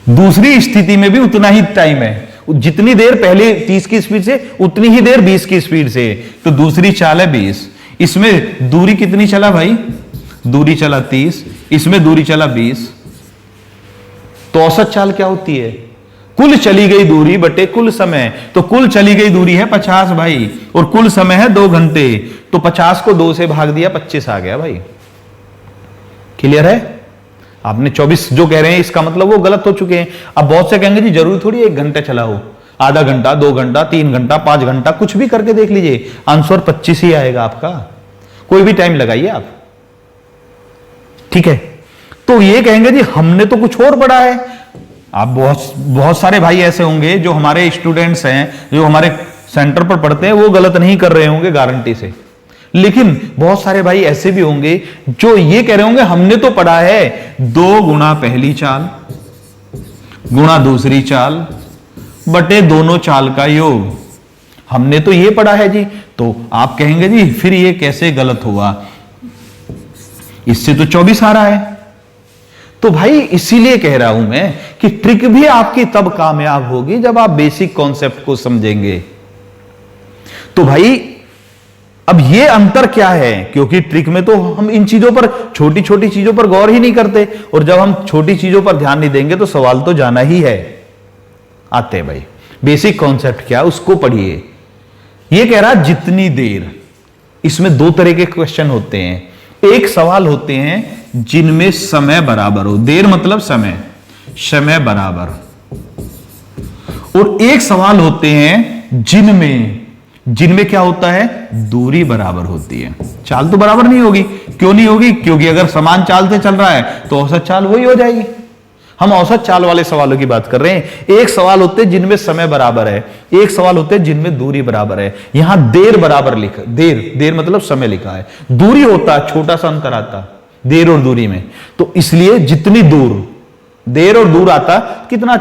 दूसरी स्थिति में भी उतना ही टाइम है, जितनी देर पहले 30 की स्पीड से उतनी ही देर 20 की स्पीड से, तो दूसरी चाल है 20। इसमें दूरी कितनी चला भाई? दूरी चला 30, इसमें दूरी चला 20। तो औसत चाल क्या होती है? कुल चली गई दूरी बटे कुल समय। तो कुल चली गई दूरी है 50 भाई, और कुल समय है 2 घंटे। तो 50 को 2 से भाग दिया, 25 आ गया भाई। क्लियर है? आपने 24 जो कह रहे हैं इसका मतलब वो गलत हो चुके हैं। अब बहुत से कहेंगे जी जरूरी थोड़ी 1 घंटा चला हो, आधा घंटा, 2 घंटा, 3 घंटा, 5 घंटा, कुछ भी करके देख लीजिए, आंसर 25 ही आएगा आपका। कोई भी टाइम लगाइए आप। ठीक है? तो ये कहेंगे जी हमने तो कुछ और पढ़ा है। आप बहुत सारे भाई ऐसे होंगे जो हमारे स्टूडेंट्स हैं, जो हमारे सेंटर पर पढ़ते हैं, वो गलत नहीं कर रहे होंगे गारंटी से। लेकिन बहुत सारे भाई ऐसे भी होंगे जो ये कह रहे होंगे हमने तो पढ़ा है 2 गुना पहली चाल गुना दूसरी चाल बटे दोनों चाल का योग, हमने तो ये पढ़ा है जी। तो आप कहेंगे जी फिर ये कैसे गलत हुआ, इससे तो 24 आ रहा है। तो भाई इसीलिए कह रहा हूं मैं कि ट्रिक भी आपकी तब कामयाब होगी जब आप बेसिक कॉन्सेप्ट को समझेंगे। तो भाई अब ये अंतर क्या है, क्योंकि ट्रिक में तो हम इन चीजों पर, छोटी छोटी चीजों पर गौर ही नहीं करते, और जब हम छोटी चीजों पर ध्यान नहीं देंगे तो सवाल तो जाना ही है। आते भाई बेसिक कॉन्सेप्ट क्या उसको पढ़िए। ये कह रहा जितनी देर इसमें दो तरह के क्वेश्चन होते हैं। एक सवाल होते हैं जिनमें समय बराबर हो, देर मतलब समय, समय बराबर, और एक सवाल होते हैं जिनमें क्या होता है, दूरी बराबर होती है। चाल तो बराबर नहीं होगी, क्यों नहीं होगी, क्योंकि अगर समान चाल से चल रहा है तो औसत चाल वही हो जाएगी। हम औसत चाल वाले सवालों की बात कर रहे हैं। एक सवाल होते हैं जिनमें समय बराबर है, एक सवाल होते हैं जिनमें दूरी बराबर है। यहां देर बराबर लिखा, देर मतलब समय लिखा है, दूरी होता है, छोटा सा अंतर आता देर और दूरी में, तो इसलिए जितनी दूर देर और दूर आता, कितना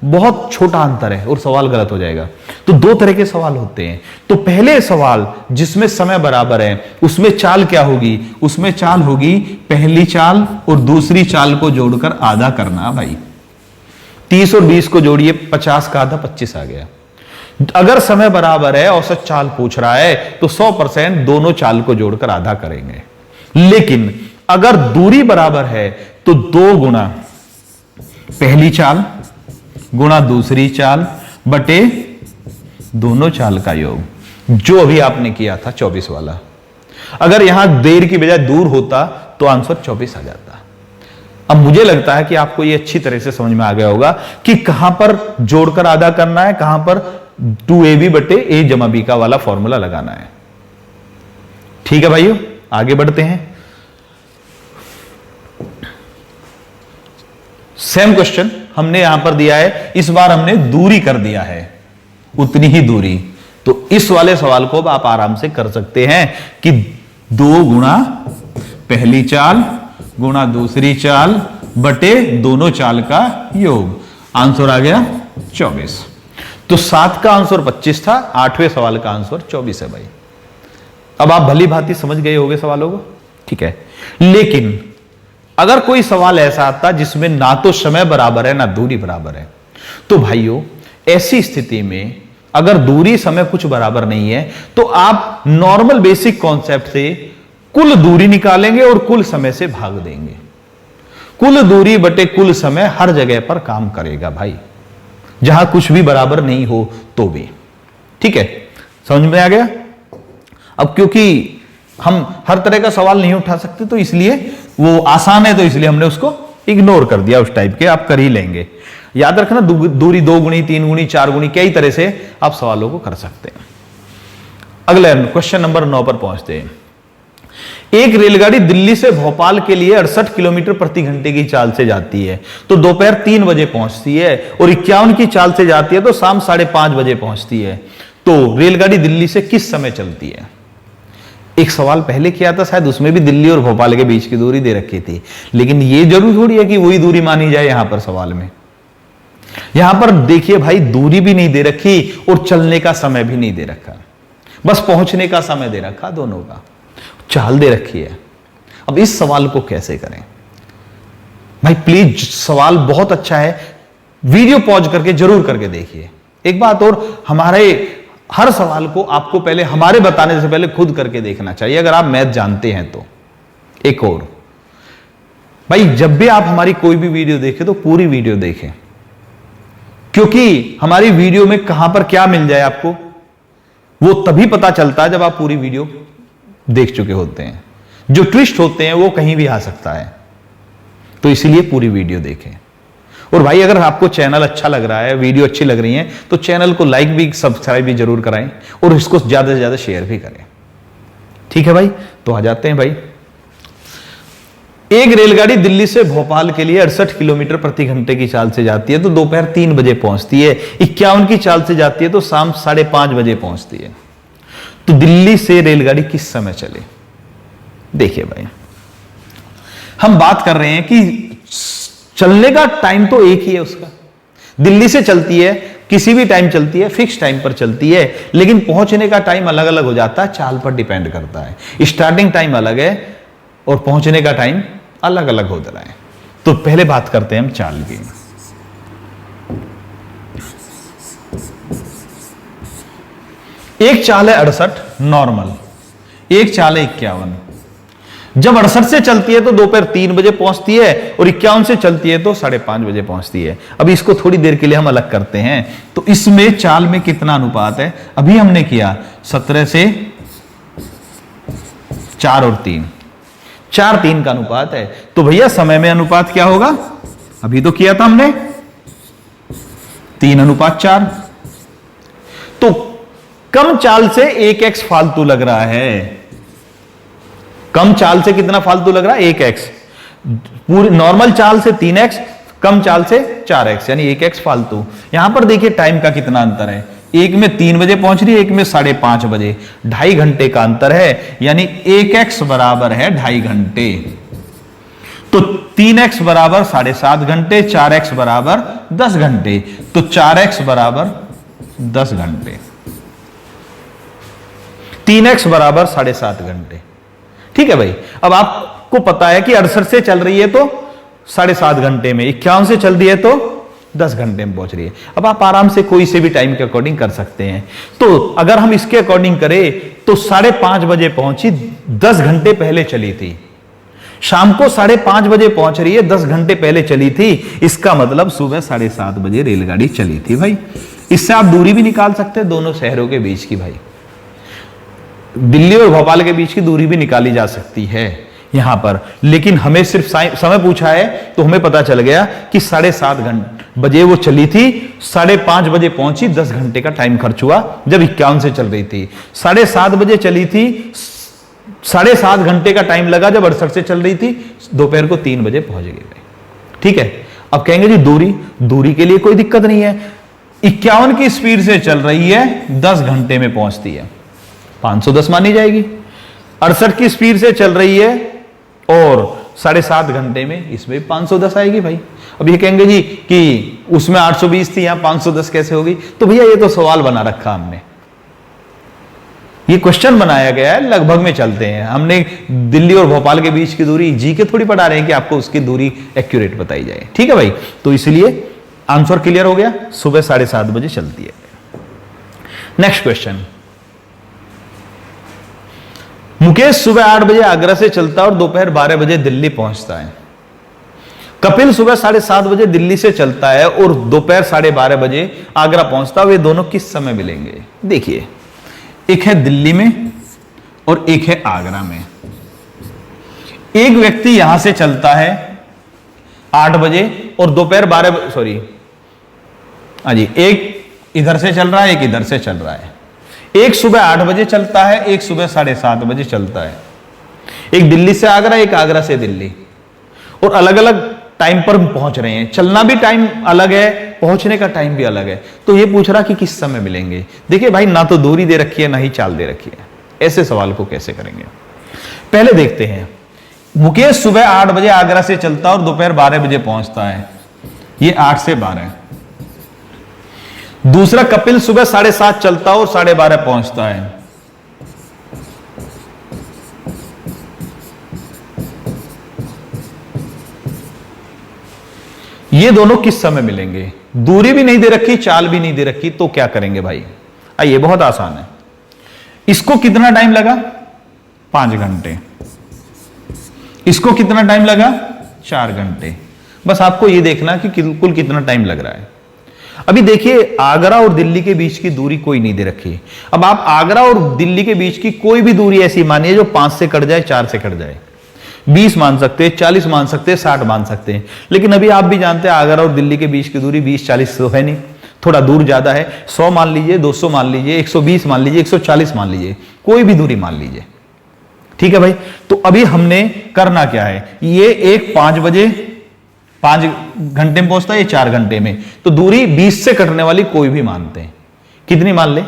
बहुत छोटा अंतर है और सवाल गलत हो जाएगा। तो दो तरह के सवाल होते हैं। तो पहले सवाल जिसमें समय बराबर है उसमें चाल क्या होगी, उसमें चाल होगी पहली चाल और दूसरी चाल को जोड़कर आधा करना। भाई 30 और 20 को जोड़िए, 50 का आधा 25 आ गया। अगर समय बराबर है, औसत चाल पूछ रहा है, तो 100% दोनों चाल को जोड़कर आधा करेंगे। लेकिन अगर दूरी बराबर है तो 2 गुना पहली चाल गुणा दूसरी चाल बटे दोनों चाल का योग, जो अभी आपने किया था 24 वाला। अगर यहां देर की बजाय दूर होता तो आंसर 24 आ जाता। अब मुझे लगता है कि आपको यह अच्छी तरह से समझ में आ गया होगा कि कहां पर जोड़कर आधा करना है, कहां पर 2ab बटे a जमा b का वाला फॉर्मूला लगाना है। ठीक है भाइयों, आगे बढ़ते हैं। सेम क्वेश्चन हमने यहां पर दिया है, इस बार हमने दूरी कर दिया है, उतनी ही दूरी। तो इस वाले सवाल को आप आराम से कर सकते हैं कि 2 गुणा पहली चाल गुणा दूसरी चाल बटे दोनों चाल का योग, आंसर आ गया 24। तो 7 का आंसर 25 था, 8वें सवाल का आंसर 24 है भाई। अब आप भली भांति समझ गए होंगे सवालों को, ठीक है। लेकिन अगर कोई सवाल ऐसा आता जिसमें ना तो समय बराबर है ना दूरी बराबर है, तो भाइयों ऐसी स्थिति में अगर दूरी समय कुछ बराबर नहीं है तो आप नॉर्मल बेसिक कॉन्सेप्ट से कुल दूरी निकालेंगे और कुल समय से भाग देंगे। कुल दूरी बटे कुल समय हर जगह पर काम करेगा भाई, जहां कुछ भी बराबर नहीं हो तो भी। ठीक है, समझ में आ गया। अब क्योंकि हम हर तरह का सवाल नहीं उठा सकते तो इसलिए वो आसान है, तो इसलिए हमने उसको इग्नोर कर दिया। उस टाइप के आप कर ही लेंगे। याद रखना, दूरी 2 गुणी 3 गुणी 4 गुणी कई तरह से आप सवालों को कर सकते हैं। अगले क्वेश्चन नंबर 9 पर पहुंचते हैं। एक रेलगाड़ी दिल्ली से भोपाल के लिए 68 किलोमीटर प्रति घंटे की चाल से जाती है तो दोपहर 3 बजे पहुंचती है, और 51 की चाल से जाती है तो शाम 5:30 बजे पहुंचती है। तो रेलगाड़ी दिल्ली से किस समय चलती है? एक सवाल पहले किया था शायद, उसमें भी दिल्ली और भोपाल के बीच की दूरी दे रखी थी, लेकिन ये जरूर थोड़ी है कि वही दूरी मानी जाए। यहां पर सवाल में यहां पर देखिए भाई, दूरी भी नहीं दे रखी और चलने का समय भी नहीं दे रखा, बस पहुंचने का समय दे रखा, दोनों का चाल दे रखी है। अब इस सवाल को कैसे करें भाई? प्लीज, सवाल बहुत अच्छा है, वीडियो पॉज करके जरूर करके देखिए। एक बात और, हमारे हर सवाल को आपको पहले हमारे बताने से पहले खुद करके देखना चाहिए, अगर आप मैथ जानते हैं तो। एक और भाई, जब भी आप हमारी कोई भी वीडियो देखें तो पूरी वीडियो देखें, क्योंकि हमारी वीडियो में कहां पर क्या मिल जाए आपको वो तभी पता चलता है जब आप पूरी वीडियो देख चुके होते हैं। जो ट्विस्ट होते हैं वो कहीं भी आ सकता है, तो इसीलिए पूरी वीडियो देखें। और भाई, अगर आपको चैनल अच्छा लग रहा है, वीडियो अच्छी लग रही है, तो चैनल को लाइक भी सब्सक्राइब भी जरूर कराएं और इसको ज्यादा से ज्यादा शेयर भी करें। ठीक है भाई, तो आ जाते हैं भाई। एक रेलगाड़ी दिल्ली से भोपाल के लिए 68 किलोमीटर प्रति घंटे की चाल से जाती है तो दोपहर 3 बजे पहुंचती है। 51 की चाल से जाती है तो शाम 5:30 बजे पहुंचती है। तो दिल्ली से रेलगाड़ी किस समय चले? देखिए भाई, हम बात कर रहे हैं कि चलने का टाइम तो एक ही है उसका। दिल्ली से चलती है, किसी भी टाइम चलती है, फिक्स टाइम पर चलती है, लेकिन पहुंचने का टाइम अलग अलग हो जाता है, चाल पर डिपेंड करता है। स्टार्टिंग टाइम अलग है और पहुंचने का टाइम अलग अलग हो रहा है। तो पहले बात करते हैं हम चाल की। एक चाल है 68 नॉर्मल, एक चाल है 51। जब 68 से चलती है तो दोपहर 3 बजे पहुंचती है और 51 से चलती है तो 5:30 बजे पहुंचती है। अभी इसको थोड़ी देर के लिए हम अलग करते हैं। तो इसमें चाल में कितना अनुपात है? अभी हमने किया 17 से 4 और 3, 4:3 का अनुपात है। तो भैया समय में अनुपात क्या होगा, अभी तो किया था हमने 3:4। तो कम चाल से 1x फालतू लग रहा है, कम चाल से कितना फालतू लग रहा है, 1x। पूरी नॉर्मल चाल से 3x, कम चाल से 4x, यानी 1x फालतू। यहां पर देखिए टाइम का कितना अंतर है, एक में 3 बजे पहुंच रही है, एक में 5:30 बजे, 2.5 घंटे का अंतर है, यानी 1x बराबर है 2.5 घंटे। तो 3x बराबर 7.5 घंटे, 4x बराबर 10 घंटे, तो 4x बराबर 10 घंटे, 3x बराबर 7.5 घंटे। ठीक है भाई। अब आपको पता है कि 68 से चल रही है तो 7.5 घंटे में, 51 से चल रही है तो 10 घंटे में पहुंच रही है। अब आप आराम से कोई से भी टाइम के अकॉर्डिंग कर सकते हैं। तो अगर हम इसके अकॉर्डिंग करें तो 5:30 बजे पहुंची, 10 घंटे पहले चली थी। शाम को 5:30 बजे पहुंच रही है, 10 घंटे पहले चली थी। इसका मतलब सुबह 7:30 बजे रेलगाड़ी चली थी भाई। इससे आप दूरी भी निकाल सकते हैं दोनों शहरों के बीच की भाई, दिल्ली और भोपाल के बीच की दूरी भी निकाली जा सकती है यहां पर। लेकिन हमें सिर्फ समय पूछा है तो हमें पता चल गया कि 7:30 बजे वो चली थी, 5:30 बजे पहुंची, 10 घंटे का टाइम खर्च हुआ जब 51 से चल रही थी। 7:30 बजे चली थी, 7.5 घंटे का टाइम लगा जब 68 से चल रही थी, दोपहर को 3 बजे पहुंच गई। ठीक है। अब कहेंगे जी दूरी के लिए कोई दिक्कत नहीं है, 51 की स्पीड से चल रही है, 10 घंटे में पहुंचती है, 510 मानी जाएगी। 68 की स्पीड से चल रही है और 7.5 घंटे में, इसमें 510 आएगी भाई। अब ये कहेंगे जी कि उसमें 820 थी, यहां 510 कैसे होगी? तो भैया ये तो सवाल बना रखा हमने, ये क्वेश्चन बनाया गया है, लगभग में चलते हैं। हमने दिल्ली और भोपाल के बीच की दूरी जी के थोड़ी पढ़ा रहे हैं कि आपको उसकी दूरी एक्यूरेट बताई जाए। ठीक है भाई। तो इसलिए आंसर क्लियर हो गया, सुबह 7:30 बजे चलती है। नेक्स्ट क्वेश्चन, मुकेश सुबह 8 बजे आगरा से चलता है और दोपहर 12 बजे दिल्ली पहुंचता है। कपिल सुबह 7:30 बजे दिल्ली से चलता है और दोपहर 12:30 बजे आगरा पहुंचता है। वे दोनों किस समय मिलेंगे? देखिए, एक है दिल्ली में और एक है आगरा में। एक व्यक्ति यहां से चलता है 8 बजे और दोपहर 12, सॉरी हाँ जी, एक इधर से चल रहा है, एक इधर से चल रहा है। एक सुबह 8 बजे चलता है, एक सुबह 7:30 बजे चलता है। एक दिल्ली से आगरा, एक आगरा से दिल्ली, और अलग अलग टाइम पर पहुंच रहे हैं। चलना भी टाइम अलग है, पहुंचने का टाइम भी अलग है। तो ये पूछ रहा कि किस समय मिलेंगे। देखिए भाई, ना तो दूरी दे रखी है ना ही चाल दे रखी है, ऐसे सवाल को कैसे करेंगे? पहले देखते हैं, मुकेश सुबह 8 बजे आगरा से चलता और दोपहर 12 बजे पहुंचता है, ये 8 से 12। दूसरा, कपिल सुबह 7:30 चलता और 12:30 पहुंचता है, ये दोनों किस समय मिलेंगे? दूरी भी नहीं दे रखी, चाल भी नहीं दे रखी, तो क्या करेंगे भाई? आइए, बहुत आसान है। इसको कितना टाइम लगा? 5 घंटे। इसको कितना टाइम लगा? 4 घंटे। बस आपको यह देखना कि कुल कितना टाइम लग रहा है। अभी देखिए, आगरा और दिल्ली के बीच की दूरी कोई नहीं दे रखी। अब आप आगरा और दिल्ली के बीच की कोई भी दूरी ऐसी मानिए जो 5 से कट जाए, 4 से कट जाए, 20 मान सकते हैं, 40 मान सकते हैं, 60 मान सकते हैं। लेकिन अभी आप भी जानते हैं आगरा और दिल्ली के बीच की दूरी 20-40 तो है नहीं, थोड़ा दूर ज्यादा है। 100 मान लीजिए, 200 मान लीजिए, 120 मान लीजिए, 140 मान लीजिए, कोई भी दूरी मान लीजिए। ठीक है भाई। तो अभी हमने करना क्या है, ये एक 5 बजे 5 घंटे में पहुंचता है, ये 4 घंटे में, तो दूरी 20 से कटने वाली कोई भी मानते हैं। कितनी मान ले?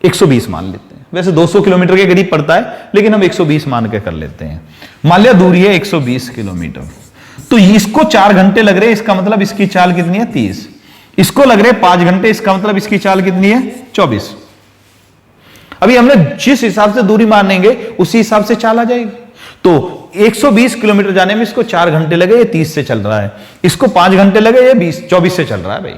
120 मान लेते हैं। वैसे 200 किलोमीटर के करीब पड़ता है, लेकिन हम 120 मान के कर लेते हैं। मान लिया दूरी है 120 किलोमीटर, तो इसको 4 घंटे लग रहे हैं, इसका मतलब इसकी चाल कितनी है? 30। इसको लग रहे हैं 5 घंटे, इसका मतलब इसकी चाल कितनी है? 24। अभी हमने जिस हिसाब से दूरी मानेंगे उसी हिसाब से चाल आ जाएगी। तो 120 किलोमीटर जाने में इसको 4 घंटे लगे, ये 30 से चल रहा है। इसको 5 घंटे लगे, ये 24 से चल रहा है भाई।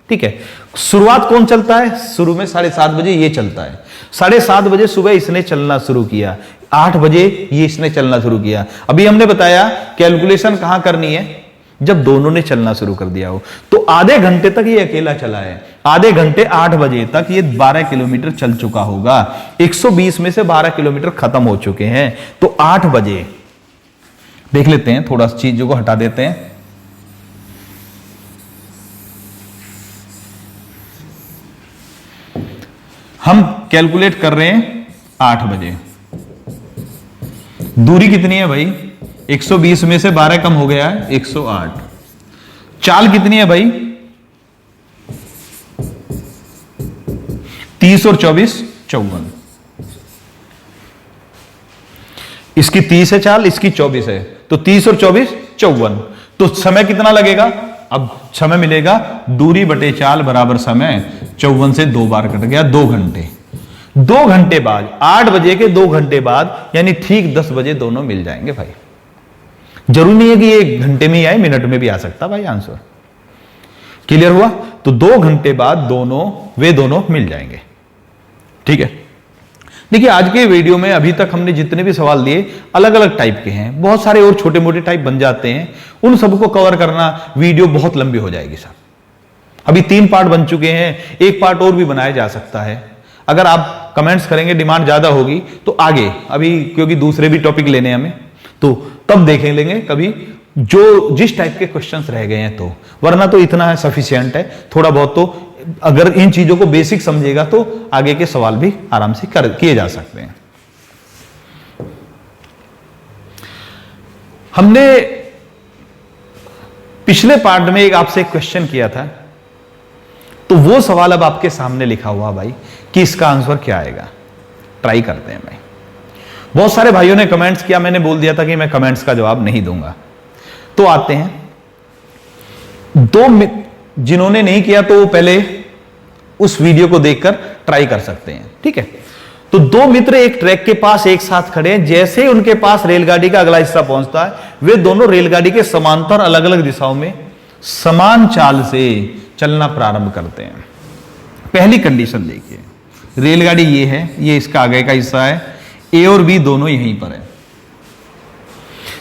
ठीक है। शुरुआत कौन चलता है? शुरू में 7:30 बजे ये चलता है। 7:30 बजे सुबह इसने चलना शुरू किया, 8 बजे ये इसने चलना शुरू किया। अभी हमने बताया कैलकुलेशन कहां करनी है? जब दोनों ने चलना शुरू कर दिया हो। तो आधे घंटे तक ये अकेला चला है। आधे घंटे 8 बजे तक ये 12 किलोमीटर चल चुका होगा। 120 में से 12 किलोमीटर खत्म हो चुके हैं। तो 8 बजे देख लेते हैं, थोड़ा चीजों को हटा देते हैं। हम कैलकुलेट कर रहे हैं 8 बजे। दूरी कितनी है भाई? 120 में से 12 कम हो गया है 108। चाल कितनी है भाई? 30 और 24 54। इसकी 30 है चाल, इसकी 24 है, तो 30 और 24 54। तो समय कितना लगेगा? अब समय मिलेगा दूरी बटे चाल बराबर समय। 54 से 2 बार कट गया, 2 घंटे। 2 घंटे बाद 8 बजे के 2 घंटे बाद यानी ठीक 10 बजे दोनों मिल जाएंगे भाई। जरूरी नहीं है कि 1 घंटे में ही आए, मिनट में भी आ सकता भाई आंसर। क्लियर हुआ? तो 2 घंटे बाद वे दोनों मिल जाएंगे। ठीक है। देखिए आज के वीडियो में अभी तक हमने जितने भी सवाल दिए अलग अलग टाइप के हैं, बहुत सारे और छोटे मोटे टाइप बन जाते हैं। उन सबको कवर करना वीडियो बहुत लंबी हो जाएगी साहब। अभी 3 पार्ट बन चुके हैं, 1 पार्ट और भी बनाया जा सकता है। अगर आप कमेंट्स करेंगे, डिमांड ज्यादा होगी तो आगे, अभी क्योंकि दूसरे भी टॉपिक लेने हमें, तो तब देख लेंगे कभी जो जिस टाइप के क्वेश्चंस रह गए हैं। तो वरना तो इतना है, सफिशिएंट है। थोड़ा बहुत तो अगर इन चीजों को बेसिक समझेगा तो आगे के सवाल भी आराम से किए जा सकते हैं। हमने पिछले पार्ट में एक आपसे क्वेश्चन किया था, तो वो सवाल अब आपके सामने लिखा हुआ भाई कि इसका आंसर क्या आएगा। ट्राई करते हैं भाई। बहुत सारे भाइयों ने कमेंट्स किया, मैंने बोल दिया था कि मैं कमेंट्स का जवाब नहीं दूंगा। तो आते हैं, जिन्होंने नहीं किया तो वो पहले उस वीडियो को देखकर ट्राई कर सकते हैं। ठीक है। तो 2 मित्र एक ट्रैक के पास एक साथ खड़े हैं। जैसे ही उनके पास रेलगाड़ी का अगला हिस्सा पहुंचता है, वे दोनों रेलगाड़ी के समांतर अलग अलग दिशाओं में समान चाल से चलना प्रारंभ करते हैं। पहली कंडीशन देखिए, रेलगाड़ी ये है, ये इसका आगे का हिस्सा है, ए और बी दोनों यहीं पर है।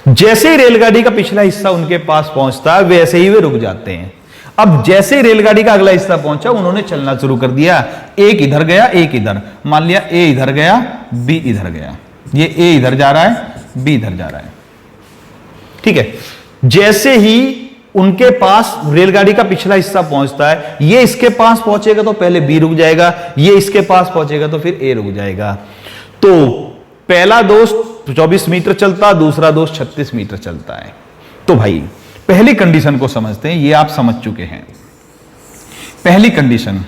जैसे ही रेलगाड़ी का पिछला हिस्सा उनके पास पहुंचता है, वैसे ही वे रुक जाते हैं। अब जैसे ही रेलगाड़ी का अगला हिस्सा पहुंचा, उन्होंने चलना शुरू कर दिया। एक इधर गया, एक इधर। मान लिया ए इधर गया, बी इधर गया। ये ए इधर जा रहा है, बी इधर जा रहा है। ठीक है। जैसे ही उनके पास रेलगाड़ी का पिछला हिस्सा पहुंचता है, ये इसके पास पहुंचेगा तो पहले बी रुक जाएगा, ये इसके पास पहुंचेगा तो फिर ए रुक जाएगा। तो पहला दोस्त 24 मीटर चलता, दूसरा दोस्त 36 मीटर चलता है। तो भाई पहली कंडीशन को समझते हैं, ये आप समझ चुके हैं। पहली कंडीशन,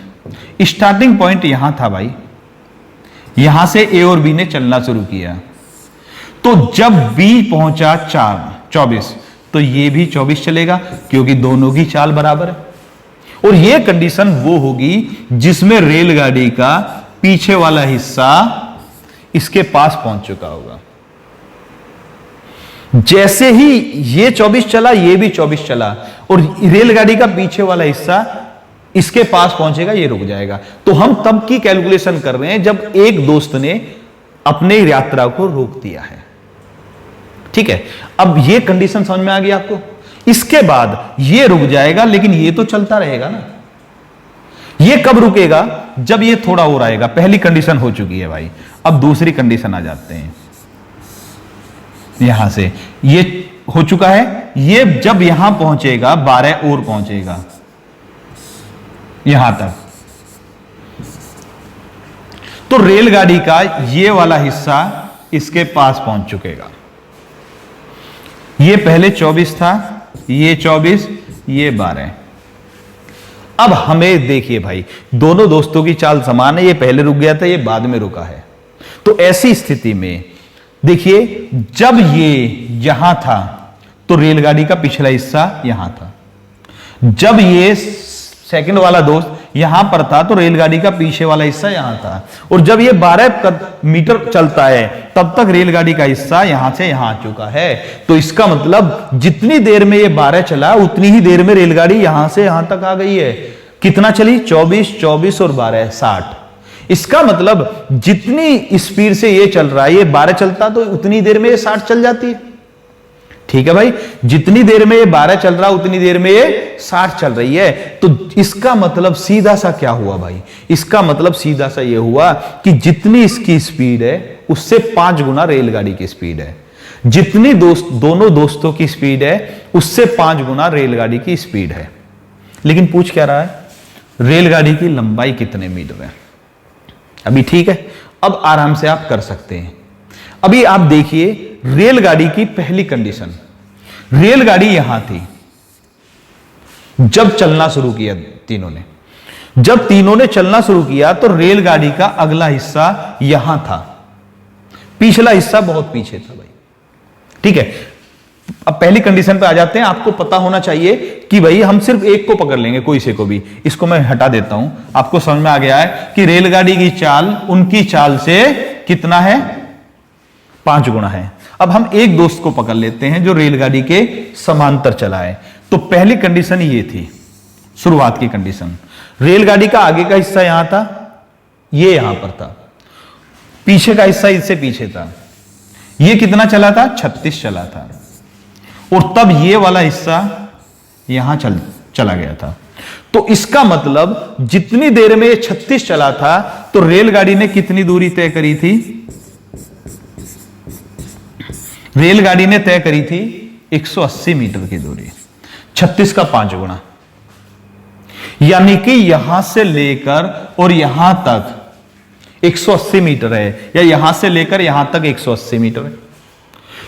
स्टार्टिंग पॉइंट यहां था भाई, यहां से ए और बी ने चलना शुरू किया। तो जब बी पहुंचा 24, तो ये भी 24 चलेगा क्योंकि दोनों की चाल बराबर है। और ये कंडीशन वो होगी जिसमें रेलगाड़ी का पीछे वाला हिस्सा इसके पास पहुंच चुका होगा। जैसे ही ये 24 चला, ये भी 24 चला, और रेलगाड़ी का पीछे वाला हिस्सा इसके पास पहुंचेगा, ये रुक जाएगा। तो हम तब की कैलकुलेशन कर रहे हैं जब एक दोस्त ने अपने यात्रा को रोक दिया है। ठीक है। अब ये कंडीशन समझ में आ गई आपको। इसके बाद ये रुक जाएगा, लेकिन ये तो चलता रहेगा ना। ये कब रुकेगा? जब ये थोड़ा और आएगा। पहली कंडीशन हो चुकी है भाई। अब दूसरी कंडीशन आ जाते हैं। यहां से ये हो चुका है, ये जब यहां पहुंचेगा 12 और पहुंचेगा यहां तक, तो रेलगाड़ी का ये वाला हिस्सा इसके पास पहुंच चुकेगा। ये पहले 24 था, ये 24, ये 12। अब हमें देखिए भाई, दोनों दोस्तों की चाल समान है। ये पहले रुक गया था, ये बाद में रुका है। तो ऐसी स्थिति में देखिए, जब ये यहां था तो रेलगाड़ी का पिछला हिस्सा यहां था। जब ये सेकंड वाला दोस्त यहां पर था तो रेलगाड़ी का पीछे वाला हिस्सा यहां था। और जब ये 12 मीटर चलता है तब तक रेलगाड़ी का हिस्सा यहां से यहां आ चुका है। तो इसका मतलब जितनी देर में ये 12 चला, उतनी ही देर में रेलगाड़ी यहां से यहां तक आ गई है। कितना चली? 24, 24 और 12, 60। इसका मतलब जितनी स्पीड से ये चल रहा है, ये 12 चलता तो उतनी देर में ये 60 चल जाती है। ठीक है भाई, जितनी देर में ये 12 चल रहा उतनी देर में ये 60 चल रही है। तो इसका मतलब सीधा सा क्या हुआ भाई, इसका मतलब सीधा सा ये हुआ कि जितनी इसकी स्पीड है उससे 5 गुना रेलगाड़ी की स्पीड है, जितनी दोनों दोस्तों की स्पीड है उससे 5 गुना रेलगाड़ी की स्पीड है। लेकिन पूछ क्या रहा है, रेलगाड़ी की लंबाई कितने मीटर है। अभी ठीक है, अब आराम से आप कर सकते हैं। अभी आप देखिए रेलगाड़ी की पहली कंडीशन, रेलगाड़ी यहां थी जब चलना शुरू किया तीनों ने, जब तीनों ने चलना शुरू किया तो रेलगाड़ी का अगला हिस्सा यहां था, पिछला हिस्सा बहुत पीछे था भाई। ठीक है, अब पहली कंडीशन पे आ जाते हैं। आपको पता होना चाहिए कि भाई हम सिर्फ एक को पकड़ लेंगे, कोई से को भी, इसको मैं हटा देता हूं। आपको समझ में आ गया है कि रेलगाड़ी की चाल उनकी चाल से कितना है, 5 गुना है। अब हम एक दोस्त को पकड़ लेते हैं जो रेलगाड़ी के समांतर चला है। तो पहली कंडीशन ये थी, शुरुआत की कंडीशन, रेलगाड़ी का आगे का हिस्सा यहां था, ये यहां पर था, पीछे का हिस्सा इससे पीछे था। ये कितना चला था, 36 चला था, और तब ये वाला हिस्सा यहां चला गया था। तो इसका मतलब जितनी देर में ये 36 चला था तो रेलगाड़ी ने कितनी दूरी तय करी थी, रेलगाड़ी ने तय करी थी 180 मीटर की दूरी, 36 का 5 गुना। यानी कि यहां से लेकर और यहां तक 180 मीटर है, या यहां से लेकर यहां तक 180 मीटर है,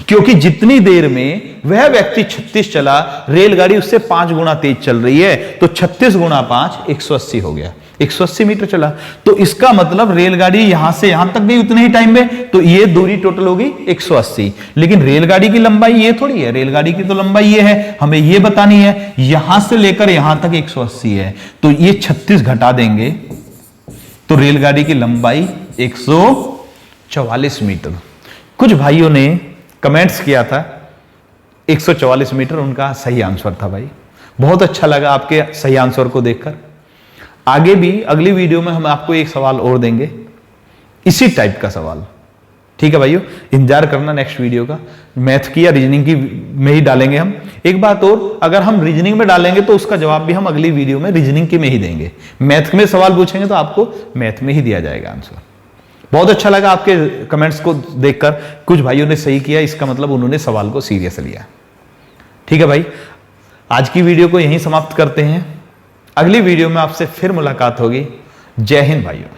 क्योंकि जितनी देर में वह व्यक्ति 36 चला, रेलगाड़ी उससे 5 गुना तेज चल रही है, तो 36 गुना 5 180 हो गया, 180 मीटर चला। तो इसका मतलब रेलगाड़ी यहां से यहां तक गई उतने ही टाइम में, तो ये दूरी टोटल होगी 180। लेकिन रेलगाड़ी की लंबाई ये थोड़ी है, रेलगाड़ी की तो लंबाई ये है, हमें ये बतानी है, यहां से लेकर यहां तक 180 है, तो ये 36 घटा देंगे तो रेलगाड़ी की लंबाई 144 मीटर। कुछ भाइयों ने कमेंट्स किया था 144 मीटर उनका सही आंसर था भाई। बहुत अच्छा लगा आपके सही आंसर को देखकर। आगे भी अगली वीडियो में हम आपको एक सवाल और देंगे, इसी टाइप का सवाल। ठीक है भाइयों, इंतजार करना नेक्स्ट वीडियो का। मैथ की या रीजनिंग की में ही डालेंगे हम। एक बात और, अगर हम रीजनिंग में डालेंगे तो उसका जवाब भी हम अगली वीडियो में रीजनिंग के में ही देंगे। मैथ में सवाल पूछेंगे तो आपको मैथ में ही दिया जाएगा आंसर। बहुत अच्छा लगा आपके कमेंट्स को देखकर, कुछ भाइयों ने सही किया, इसका मतलब उन्होंने सवाल को सीरियस लिया। ठीक है भाई, आज की वीडियो को यहीं समाप्त करते हैं। अगली वीडियो में आपसे फिर मुलाकात होगी। जय हिंद भाइयों।